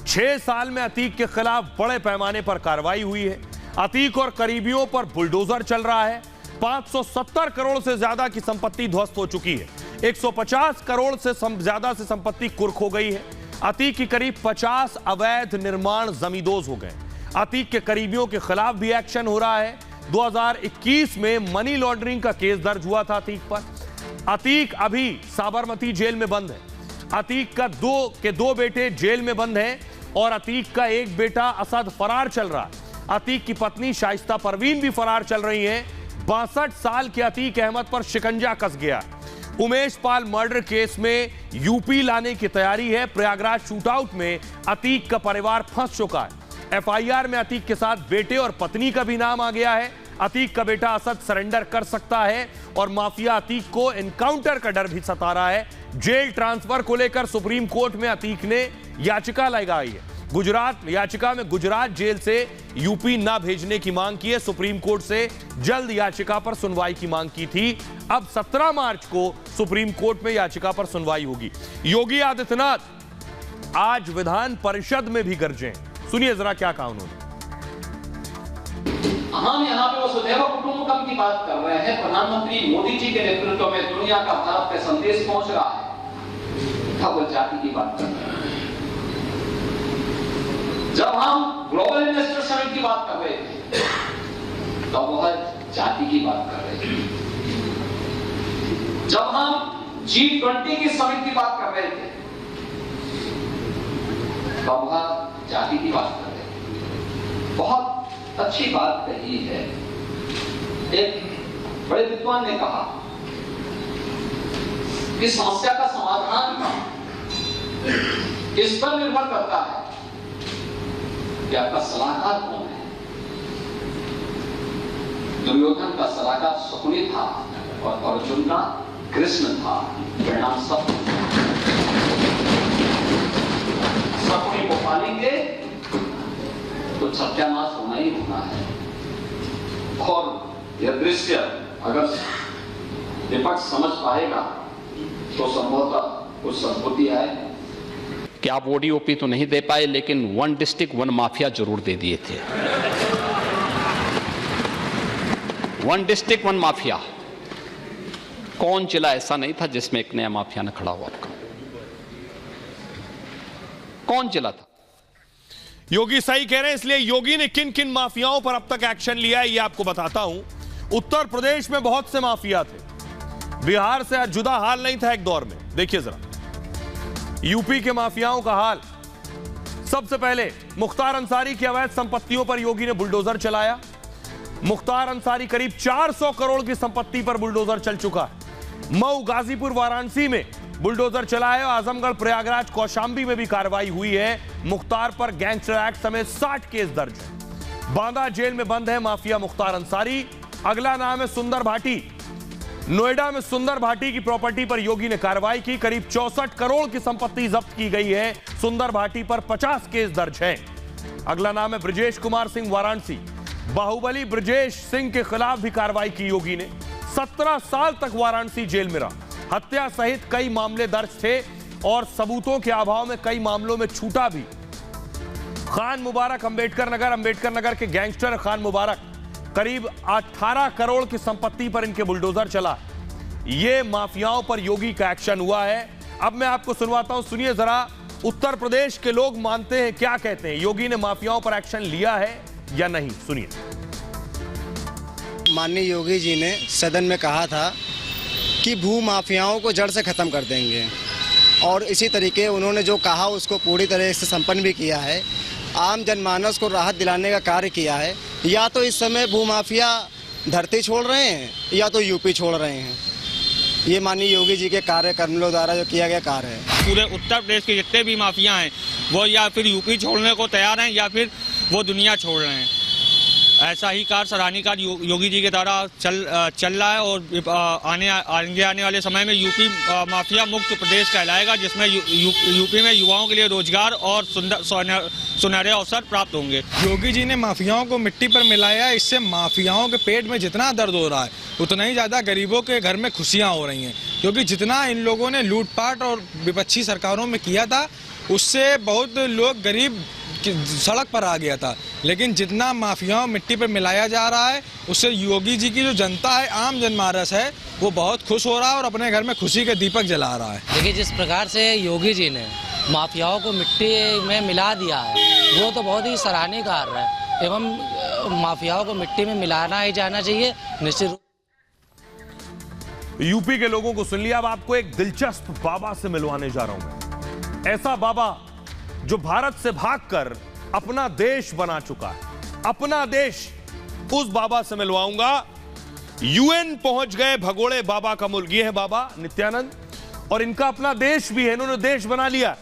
6 साल में अतीक के खिलाफ बड़े पैमाने पर कार्रवाई हुई है। अतीक और करीबियों पर बुलडोजर चल रहा है। 570 करोड़ से ज्यादा की संपत्ति ध्वस्त हो चुकी है। 150 करोड़ से ज्यादा से संपत्ति कुर्क हो गई है। अतीक की करीब 50 अवैध निर्माण जमींदोज हो गए। अतीक के करीबियों के खिलाफ भी एक्शन हो रहा है। 2021 में मनी लॉन्ड्रिंग का केस दर्ज हुआ था अतीक पर। अतीक अभी साबरमती जेल में बंद है। अतीक का 2 बेटे जेल में बंद हैं और अतीक का एक बेटा असद फरार चल रहा है। अतीक की पत्नी शाइस्ता परवीन भी फरार चल रही हैं। 62 साल के अतीक अहमद पर शिकंजा कस गया। उमेश पाल मर्डर केस में यूपी लाने की तैयारी है। प्रयागराज शूटआउट में अतीक का परिवार फंस चुका है। एफआईआर में अतीक के साथ बेटे और पत्नी का भी नाम आ गया है। अतीक का बेटा असद सरेंडर कर सकता है और माफिया अतीक को एनकाउंटर का डर भी सता रहा है। जेल ट्रांसफर को लेकर सुप्रीम कोर्ट में अतीक ने याचिका लगाई है। याचिका में गुजरात जेल से यूपी ना भेजने की मांग की है। सुप्रीम कोर्ट से जल्द याचिका पर सुनवाई की मांग की थी। अब 17 मार्च को सुप्रीम कोर्ट में याचिका पर सुनवाई होगी। योगी आदित्यनाथ आज विधान परिषद में भी गरजे। सुनिए जरा क्या कहा उन्होंने।
हम यहाँ पे वो सुधैव कुटुंबकम की बात कर रहे हैं। प्रधानमंत्री मोदी जी के नेतृत्व में दुनिया का भारत पे संदेश पहुंच रहा है। खगोल जाति की बात कर रहे हैं। जब हम ग्लोबल इन्वेस्टर समिट की बात कर रहे थे तो वह जाति की बात कर रहे थे। जब हम G20 की समिट की बात कर रहे थे तो वह जाति की बात कर रहे थे। बहुत अच्छी बात कही है। एक बड़े विद्वान ने कहा कि समस्या का समाधान इस पर निर्भर करता है कि आपका सलाहकार कौन है। दुर्योधन का सलाहकार शकुनी था और अर्जुन का कृष्ण था। परिणाम सब शकुनी को पालेंगे तो सत्यानाश होना ही होना है। और यह दृश्य अगर विपक्ष समझ पाएगा तो संभवतः कुछ सद्बुद्धि आए
कि आप ओडीओपी तो नहीं दे पाए, लेकिन वन डिस्ट्रिक्ट वन माफिया जरूर दे दिए थे। वन डिस्ट्रिक्ट वन माफिया, कौन जिला ऐसा नहीं था जिसमें एक नया माफिया न खड़ा हुआ? आपका कौन जिला था?
योगी सही कह रहे हैं, इसलिए योगी ने किन किन माफियाओं पर अब तक एक्शन लिया है ये आपको बताता हूं। उत्तर प्रदेश में बहुत से माफिया थे, बिहार से जुदा हाल नहीं था एक दौर में। देखिए जरा यूपी के माफियाओं का हाल। सबसे पहले मुख्तार अंसारी की अवैध संपत्तियों पर योगी ने बुलडोजर चलाया। मुख्तार अंसारी करीब 400 करोड़ की संपत्ति पर बुलडोजर चल चुका है। मऊ, गाजीपुर, वाराणसी में बुलडोजर चला है। आजमगढ़, प्रयागराज, कौशांबी में भी कार्रवाई हुई है। मुख्तार पर गैंगस्टर एक्ट समेत 60 केस दर्ज है। बांदा जेल में बंद है माफिया मुख्तार अंसारी। अगला नाम है सुंदर भाटी। नोएडा में सुंदर भाटी की प्रॉपर्टी पर योगी ने कार्रवाई की। करीब 64 करोड़ की संपत्ति जब्त की गई है। सुंदर भाटी पर 50 केस दर्ज हैं। अगला नाम है ब्रजेश कुमार सिंह, वाराणसी। बाहुबली ब्रजेश सिंह के खिलाफ भी कार्रवाई की योगी ने। 17 साल तक वाराणसी जेल में रहा। हत्या सहित कई मामले दर्ज थे और सबूतों के अभाव में कई मामलों में छूटा भी। खान मुबारक, अंबेडकर नगर के गैंगस्टर खान मुबारक, करीब 18 करोड़ की संपत्ति पर इनके बुलडोजर चला। ये माफियाओं पर योगी का एक्शन हुआ है। अब मैं आपको सुनवाता हूं, सुनिए जरा उत्तर प्रदेश के लोग मानते हैं, क्या कहते हैं, योगी ने माफियाओं पर एक्शन लिया है या नहीं। सुनिए।
माननीय योगी जी ने सदन में कहा था कि भू माफियाओं को जड़ से खत्म कर देंगे और इसी तरीके उन्होंने जो कहा उसको पूरी तरह से संपन्न भी किया है। आम जनमानस को राहत दिलाने का कार्य किया है। या तो इस समय भूमाफिया धरती छोड़ रहे हैं या तो यूपी छोड़ रहे हैं। ये माननीय योगी जी के कार्यक्रमों द्वारा जो किया गया कार्य है।
पूरे उत्तर प्रदेश के जितने भी माफिया हैं वो या फिर यूपी छोड़ने को तैयार हैं या फिर वो दुनिया छोड़ रहे हैं। ऐसा ही कार्य सराहनीय कार्य योगी जी के द्वारा चल रहा है और आने वाले समय में यूपी माफिया मुक्त प्रदेश कहलाएगा, जिसमें यूपी में युवाओं के लिए रोजगार और सुनहरे अवसर प्राप्त होंगे।
योगी जी ने माफियाओं को मिट्टी पर मिलाया। इससे माफियाओं के पेट में जितना दर्द हो रहा है उतना ही ज़्यादा गरीबों के घर में खुशियाँ हो रही हैं, क्योंकि जितना इन लोगों ने लूटपाट और विपक्षी सरकारों में किया था उससे बहुत लोग गरीब सड़क पर आ गया था। लेकिन जितना माफियाओं मिट्टी पर मिलाया जा रहा है उससे योगी जी की जो जनता है, आम जनमानस है, वो बहुत खुश हो रहा है और अपने घर में खुशी के दीपक जला रहा है।
देखिए जिस प्रकार से योगी जी ने माफियाओं को मिट्टी में मिला दिया है वो तो बहुत ही सराहनीय कार्य है एवं माफियाओं को मिट्टी में मिलाना ही जाना चाहिए निश्चित रूप।
यूपी के लोगों को सुन लिया। अब आपको एक दिलचस्प बाबा से मिलवाने जा रहा हूं मैं। ऐसा बाबा जो भारत से भागकर अपना देश बना चुका है, अपना देश, उस बाबा से मिलवाऊंगा। यूएन पहुंच गए भगोड़े बाबा का मुल्क। ये है बाबा नित्यानंद और इनका अपना देश भी है, इन्होंने देश बना लिया।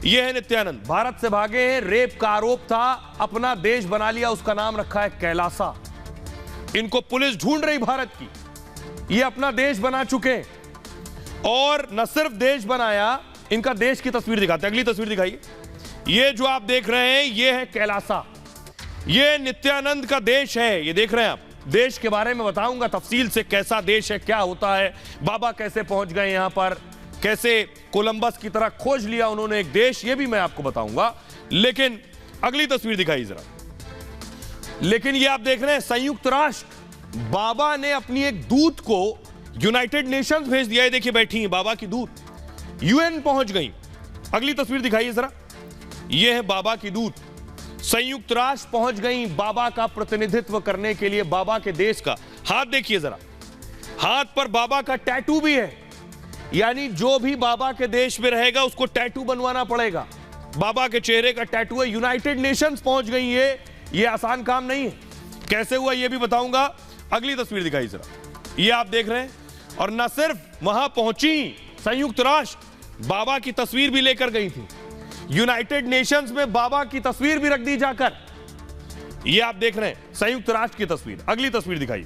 ये है नित्यानंद, भारत से भागे हैं, रेप का आरोप था, अपना देश बना लिया, उसका नाम रखा है कैलासा। इनको पुलिस ढूंढ रही भारत की, ये अपना देश बना चुके और न सिर्फ देश बनाया, इनका देश की तस्वीर दिखाते हैं। अगली तस्वीर दिखाइए। ये जो आप देख रहे हैं ये है कैलासा, ये नित्यानंद का देश है। ये देख रहे हैं आप, देश के बारे में बताऊंगा तफसील से, कैसा देश है, क्या होता है, बाबा कैसे पहुंच गए यहां पर, कैसे कोलंबस की तरह खोज लिया उन्होंने एक देश, ये भी मैं आपको बताऊंगा। लेकिन अगली तस्वीर दिखाइए जरा। लेकिन ये आप देख रहे हैं संयुक्त राष्ट्र, बाबा ने अपनी एक दूत को यूनाइटेड नेशंस भेज दिया है। देखिए बैठी है बाबा की दूत, यूएन पहुंच गई। अगली तस्वीर दिखाइए जरा। यह है बाबा की दूत, संयुक्त राष्ट्र पहुंच गई बाबा का प्रतिनिधित्व करने के लिए। बाबा के देश का हाथ देखिए जरा, हाथ पर बाबा का टैटू भी है, यानी जो भी बाबा के देश में रहेगा उसको टैटू बनवाना पड़ेगा। बाबा के चेहरे का टैटू है। यूनाइटेड नेशंस पहुंच गई है, ये आसान काम नहीं है। कैसे हुआ ये भी बताऊंगा। अगली तस्वीर दिखाई जरा, ये आप देख रहे हैं। और न सिर्फ वहां पहुंची संयुक्त राष्ट्र, बाबा की तस्वीर भी लेकर गई थी। यूनाइटेड नेशंस में बाबा की तस्वीर भी रख दी जाकर। ये आप देख रहे हैं संयुक्त राष्ट्र की तस्वीर। अगली तस्वीर दिखाई।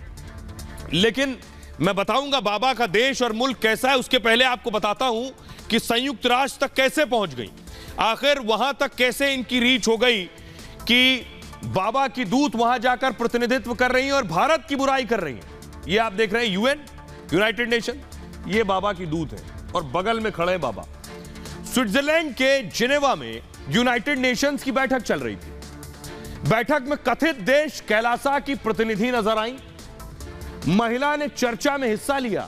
लेकिन मैं बताऊंगा बाबा का देश और मुल्क कैसा है, उसके पहले आपको बताता हूं कि संयुक्त राष्ट्र तक कैसे पहुंच गई, आखिर वहां तक कैसे इनकी रीच हो गई कि बाबा की दूत वहां जाकर प्रतिनिधित्व कर रही हैं और भारत की बुराई कर रही हैं। ये आप देख रहे हैं यूएन, यूनाइटेड नेशन, ये बाबा की दूत है और बगल में खड़े हैं बाबा। स्विट्जरलैंड के जिनेवा में यूनाइटेड नेशंस की बैठक चल रही थी। बैठक में कथित देश कैलासा की प्रतिनिधि नजर आई। महिला ने चर्चा में हिस्सा लिया।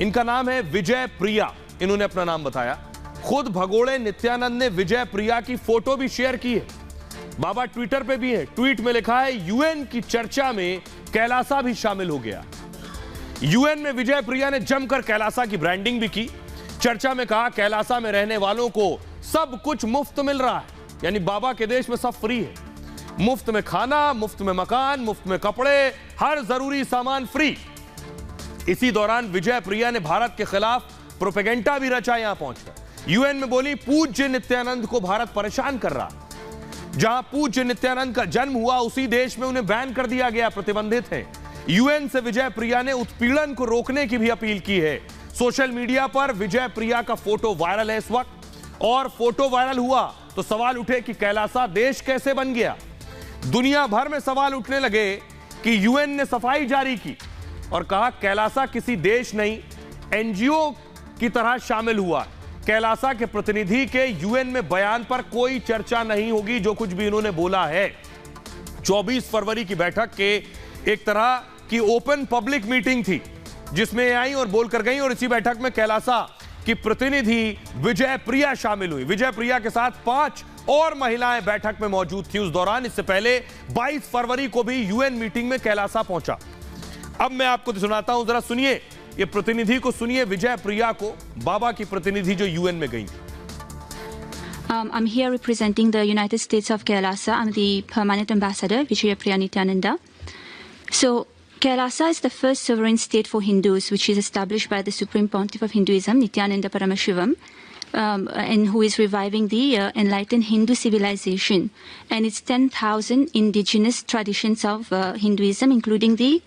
इनका नाम है विजय प्रिया, इन्होंने अपना नाम बताया। खुद भगोड़े नित्यानंद ने विजय प्रिया की फोटो भी शेयर की है। बाबा ट्विटर पे भी है। ट्वीट में लिखा है यूएन की चर्चा में कैलासा भी शामिल हो गया। यूएन में विजय प्रिया ने जमकर कैलासा की ब्रांडिंग भी की। चर्चा में कहा कैलासा में रहने वालों को सब कुछ मुफ्त मिल रहा है, यानी बाबा के देश में सब फ्री है। मुफ्त में खाना, मुफ्त में मकान, मुफ्त में कपड़े, हर जरूरी सामान फ्री। इसी दौरान विजय प्रिया ने भारत के खिलाफ प्रोपेगेंडा भी रचा। यहां पहुंचकर यूएन में बोली पूज्य नित्यानंद को भारत परेशान कर रहा। जहां पूज्य नित्यानंद का जन्म हुआ उसी देश में उन्हें बैन कर दिया गया, प्रतिबंधित है। यूएन से विजय प्रिया ने उत्पीड़न को रोकने की भी अपील की है। सोशल मीडिया पर विजय प्रिया का फोटो वायरल है इस वक्त, और फोटो वायरल हुआ तो सवाल उठे कि कैलासा देश कैसे बन गया। दुनिया भर में सवाल उठने लगे कि यूएन ने सफाई जारी की और कहा कैलासा किसी देश नहीं, एनजीओ की तरह शामिल हुआ। कैलासा के प्रतिनिधि के यूएन में बयान पर कोई चर्चा नहीं होगी, जो कुछ भी इन्होंने बोला है। 24 फरवरी की बैठक के एक तरह की ओपन पब्लिक मीटिंग थी, जिसमें आई और बोलकर गई, और इसी बैठक में कैलासा की प्रतिनिधि विजय प्रिया शामिल हुई। विजय प्रिया के साथ 5 और महिलाएं बैठक में मौजूद थी उस दौरान। इससे पहले 22 फरवरी को भी यूएन मीटिंग में कैलासा पहुंचा। अब मैं आपको सुनाता हूं, जरा सुनिए, ये प्रतिनिधि को सुनिए, विजय प्रिया को, बाबा की प्रतिनिधि जो यूएन में गई।
I'm here representing the United States of Kailasa. I'm the permanent ambassador, Vijaya Priya Nityananda. So, Kailasa is the first sovereign state for Hindus, which is established by the Supreme Pontiff of Hinduism, Nityananda Paramashivam, and who is reviving the enlightened Hindu civilization and its 10,000 indigenous traditions of Hinduism, including the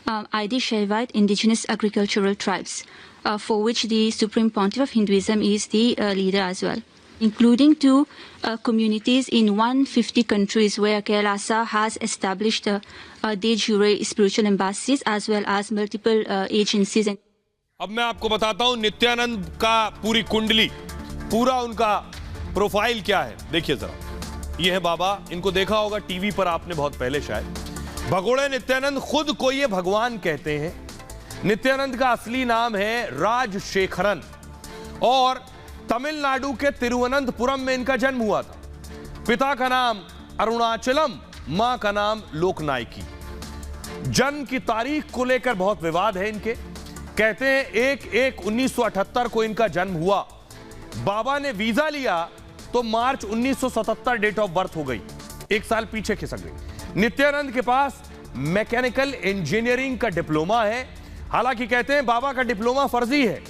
Adi Shaivite indigenous agricultural tribes, for which the Supreme Pontiff of Hinduism is the leader as well, including two communities in 150 countries where Kailasa has established de jure spiritual embassies as well as multiple agencies.
अब मैं आपको बताता हूं नित्यानंद का पूरी कुंडली, पूरा उनका प्रोफाइल क्या है। देखिए जरा, ये है बाबा, इनको देखा होगा टीवी पर आपने बहुत पहले शायद। भगोड़े नित्यानंद खुद को ये भगवान कहते हैं। नित्यानंद का असली नाम है राजशेखरन और तमिलनाडु के तिरुवनंतपुरम में इनका जन्म हुआ था। पिता का नाम अरुणाचलम, मां का नाम लोकनायकी। जन्म की तारीख को लेकर बहुत विवाद है इनके। कहते हैं 1/1/1978 को इनका जन्म हुआ। बाबा ने वीजा लिया तो मार्च 1977 डेट ऑफ बर्थ हो गई, एक साल पीछे खिसक गई। नित्यानंद के पास मैकेनिकल इंजीनियरिंग का डिप्लोमा है। हालांकि कहते हैं बाबा का डिप्लोमा फर्जी है,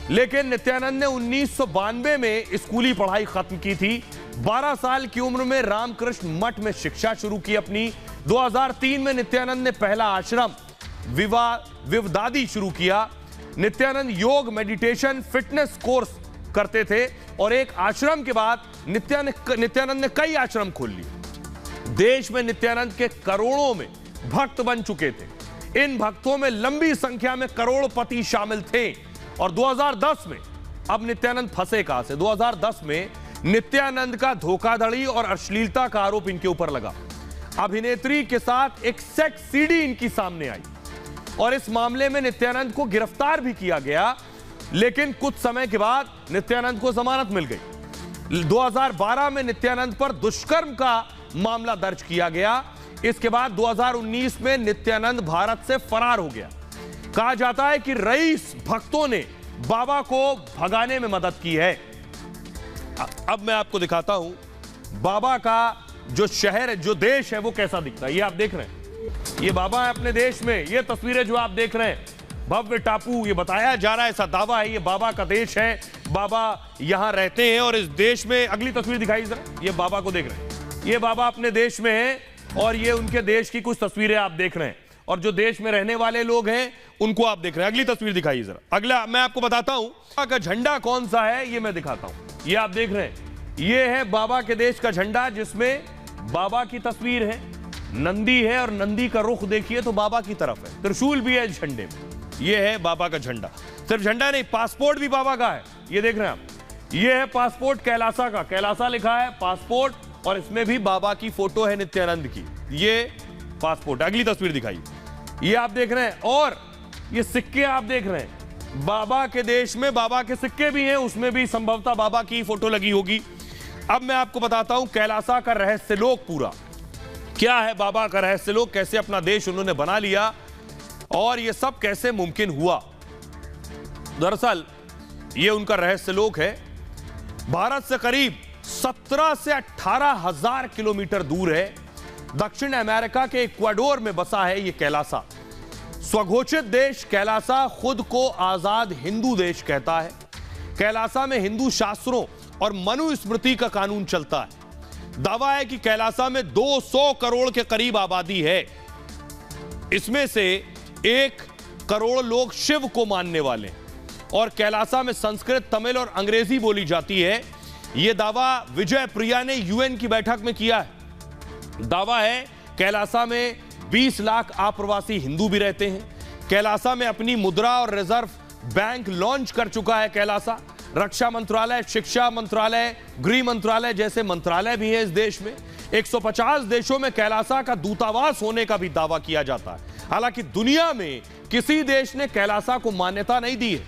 लेकिन नित्यानंद ने 1992 में स्कूली पढ़ाई खत्म की थी। 12 साल की उम्र में रामकृष्ण मठ में शिक्षा शुरू की अपनी। 2003 में नित्यानंद ने पहला आश्रम विवदादी शुरू किया। नित्यानंद योग, मेडिटेशन, फिटनेस कोर्स करते थे और एक आश्रम के बाद नित्यानंद ने कई आश्रम खोल लिए। देश में नित्यानंद के करोड़ों में भक्त बन चुके थे। इन भक्तों में लंबी संख्या में करोड़पति शामिल थे। और 2010 में, अब नित्यानंद फंसे कहां से, 2010 में नित्यानंद का धोखाधड़ी और अश्लीलता का आरोप इनके ऊपर लगा। अभिनेत्री के साथ एक सेक्स सीडी इनकी सामने आई और इस मामले में नित्यानंद को गिरफ्तार भी किया गया, लेकिन कुछ समय के बाद नित्यानंद को जमानत मिल गई। 2012 में नित्यानंद पर दुष्कर्म का मामला दर्ज किया गया। इसके बाद 2019 में नित्यानंद भारत से फरार हो गया। कहा जाता है कि रईस भक्तों ने बाबा को भगाने में मदद की है। अब मैं आपको दिखाता हूं बाबा का जो शहर है, जो देश है, वो कैसा दिखता है। ये आप देख रहे हैं, ये बाबा है अपने देश में। ये तस्वीरें जो आप देख रहे हैं, भव्य टापू, ये बताया जा रहा है, ऐसा दावा है, ये बाबा का देश है, बाबा यहां रहते हैं। और इस देश में अगली तस्वीर दिखाई जरा, ये बाबा को देख रहे हैं, ये बाबा अपने देश में है और ये उनके देश की कुछ तस्वीरें आप देख रहे हैं। और जो देश में रहने वाले लोग हैं उनको आप देख रहे हैं। अगली तस्वीर दिखाइए जरा। अगला मैं आपको बताता हूं बाबा का झंडा कौन सा है, ये मैं दिखाता हूं। ये आप देख रहे हैं, ये है बाबा के देश का झंडा, जिसमें बाबा की तस्वीर है, नंदी है और नंदी का रुख देखिए तो बाबा की तरफ है, त्रिशूल भी है इस झंडे में। ये है बाबा का झंडा। सिर्फ झंडा नहीं, पासपोर्ट भी बाबा का है, ये देख रहे हैं आप। ये है पासपोर्ट कैलासा का, कैलासा लिखा है पासपोर्ट, और इसमें भी बाबा की फोटो है नित्यानंद की। ये पासपोर्ट। अगली तस्वीर दिखाइए, ये आप देख रहे हैं। और ये सिक्के आप देख रहे हैं, बाबा के देश में बाबा के सिक्के भी हैं, उसमें भी संभवतः बाबा की फोटो लगी होगी। अब मैं आपको बताता हूं कैलासा का रहस्य लोक पूरा क्या है, बाबा का रहस्य लोक, कैसे अपना देश उन्होंने बना लिया और ये सब कैसे मुमकिन हुआ। दरअसल ये उनका रहस्य लोक है, भारत से करीब 17 से 18 हजार किलोमीटर दूर है। दक्षिण अमेरिका के इक्वाडोर में बसा है ये कैलासा। स्वघोषित देश कैलासा खुद को आजाद हिंदू देश कहता है। कैलासा में हिंदू शास्त्रों और मनुस्मृति का कानून चलता है। दावा है कि कैलासा में 200 करोड़ के करीब आबादी है। इसमें से 1 करोड़ लोग शिव को मानने वाले हैं और कैलासा में संस्कृत, तमिल और अंग्रेजी बोली जाती है। यह दावा विजय प्रिया ने यूएन की बैठक में किया है। दावा है कैलासा में 20 लाख अप्रवासी हिंदू भी रहते हैं। कैलासा में अपनी मुद्रा और रिजर्व बैंक लॉन्च कर चुका है कैलासा। रक्षा मंत्रालय, शिक्षा मंत्रालय, गृह मंत्रालय जैसे मंत्रालय भी है इस देश में। 150 देशों में कैलासा का दूतावास होने का भी दावा किया जाता है। हालांकि दुनिया में किसी देश ने कैलासा को मान्यता नहीं दी है।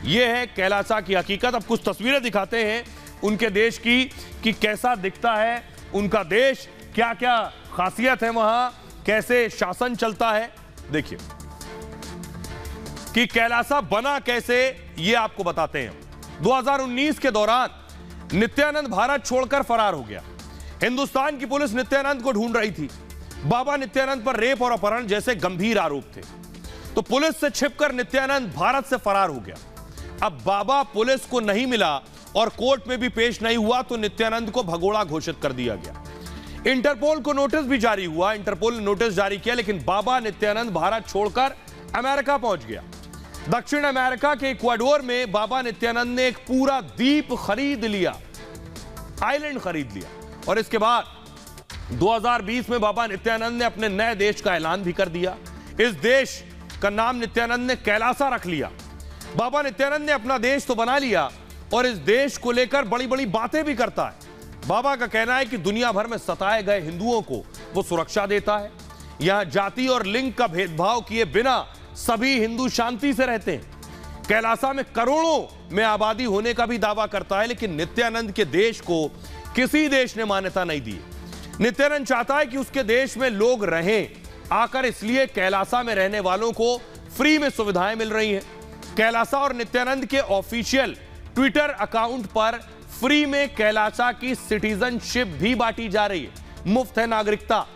यह है कैलासा की हकीकत। अब कुछ तस्वीरें दिखाते हैं उनके देश की कि कैसा दिखता है उनका देश, क्या क्या खासियत है वहां, कैसे शासन चलता है। देखिए कि कैलासा बना कैसे, ये आपको बताते हैं। 2019 के दौरान नित्यानंद भारत छोड़कर फरार हो गया। हिंदुस्तान की पुलिस नित्यानंद को ढूंढ रही थी। बाबा नित्यानंद पर रेप और अपहरण जैसे गंभीर आरोप थे, तो पुलिस से छिपकर नित्यानंद भारत से फरार हो गया। अब बाबा पुलिस को नहीं मिला और कोर्ट में भी पेश नहीं हुआ तो नित्यानंद को भगोड़ा घोषित कर दिया गया। इंटरपोल को नोटिस भी जारी हुआ, इंटरपोल ने नोटिस जारी किया, लेकिन बाबा नित्यानंद भारत छोड़कर अमेरिका पहुंच गया। दक्षिण अमेरिका के इक्वाडोर में बाबा नित्यानंद ने एक पूरा द्वीप खरीद लिया, आइलैंड खरीद लिया। और इसके बाद 2020 में बाबा नित्यानंद ने अपने नए देश का ऐलान भी कर दिया। इस देश का नाम नित्यानंद ने कैलासा रख लिया। बाबा नित्यानंद ने अपना देश तो बना लिया और इस देश को लेकर बड़ी बड़ी बातें भी करता है। बाबा का कहना है कि दुनिया भर में सताए गए हिंदुओं को वो सुरक्षा देता है। यहां जाति और लिंग का भेदभाव किए बिना सभी हिंदू शांति से रहते हैं। कैलासा में करोड़ों में आबादी होने का भी दावा करता है, लेकिन नित्यानंद के देश को किसी देश ने मान्यता नहीं दी। नित्यानंद चाहता है कि उसके देश में लोग रहें आकर, इसलिए कैलासा में रहने वालों को फ्री में सुविधाएं मिल रही हैं। कैलासा और नित्यानंद के ऑफिशियल ट्विटर अकाउंट पर फ्री में कैलासा की सिटीजनशिप भी बांटी जा रही है, मुफ्त है नागरिकता।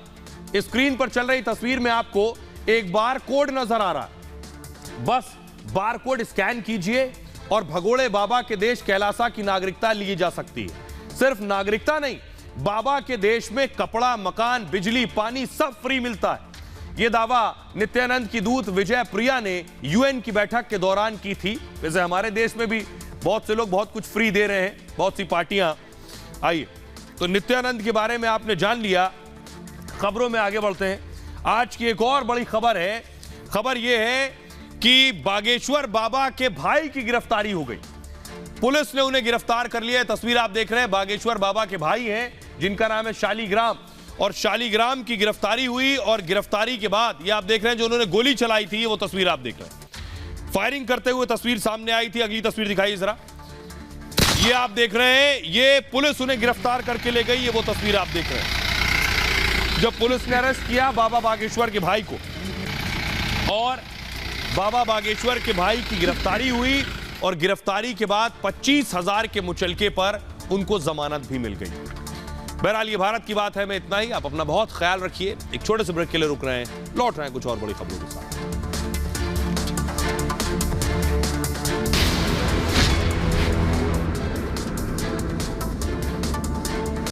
स्क्रीन पर चल रही तस्वीर में आपको एक बार कोड नजर आ रहा है, बस बार कोड स्कैन कीजिए और भगोड़े बाबा के देश कैलासा की नागरिकता ली जा सकती है। सिर्फ नागरिकता नहीं, बाबा के देश में कपड़ा, मकान, बिजली, पानी सब फ्री मिलता है। यह दावा नित्यानंद की दूत विजय प्रिया ने यूएन की बैठक के दौरान की थी। वैसे हमारे देश में भी बहुत से लोग बहुत कुछ फ्री दे रहे हैं, बहुत सी पार्टियां। आइए, तो नित्यानंद के बारे में आपने जान लिया। खबरों में आगे बढ़ते हैं। आज की एक और बड़ी खबर है। खबर यह है कि बागेश्वर बाबा के भाई की गिरफ्तारी हो गई। पुलिस ने उन्हें गिरफ्तार कर लिया है। तस्वीर आप देख रहे हैं, बागेश्वर बाबा के भाई हैं जिनका नाम है शालीग्राम, और शालीग्राम की गिरफ्तारी हुई। और गिरफ्तारी के बाद ये आप देख रहे हैं जो उन्होंने गोली चलाई थी, वो तस्वीर आप देख रहे हैं। फायरिंग करते हुए तस्वीर सामने आई थी। अगली तस्वीर दिखाइए जरा, ये आप देख रहे हैं, ये पुलिस उन्हें गिरफ्तार करके ले गई, ये वो तस्वीर आप देख रहे हैं। जब पुलिस ने अरेस्ट किया बाबा बागेश्वर के भाई को, और बाबा बागेश्वर के भाई की गिरफ्तारी हुई, और गिरफ्तारी के बाद 25,000 के मुचलके पर उनको जमानत भी मिल गई। बहरहाल ये भारत की बात है में इतना ही। आप अपना बहुत ख्याल रखिए। एक छोटे से ब्रेक के लिए रुक रहे हैं, लौट रहे हैं कुछ और बड़ी खबरों के साथ।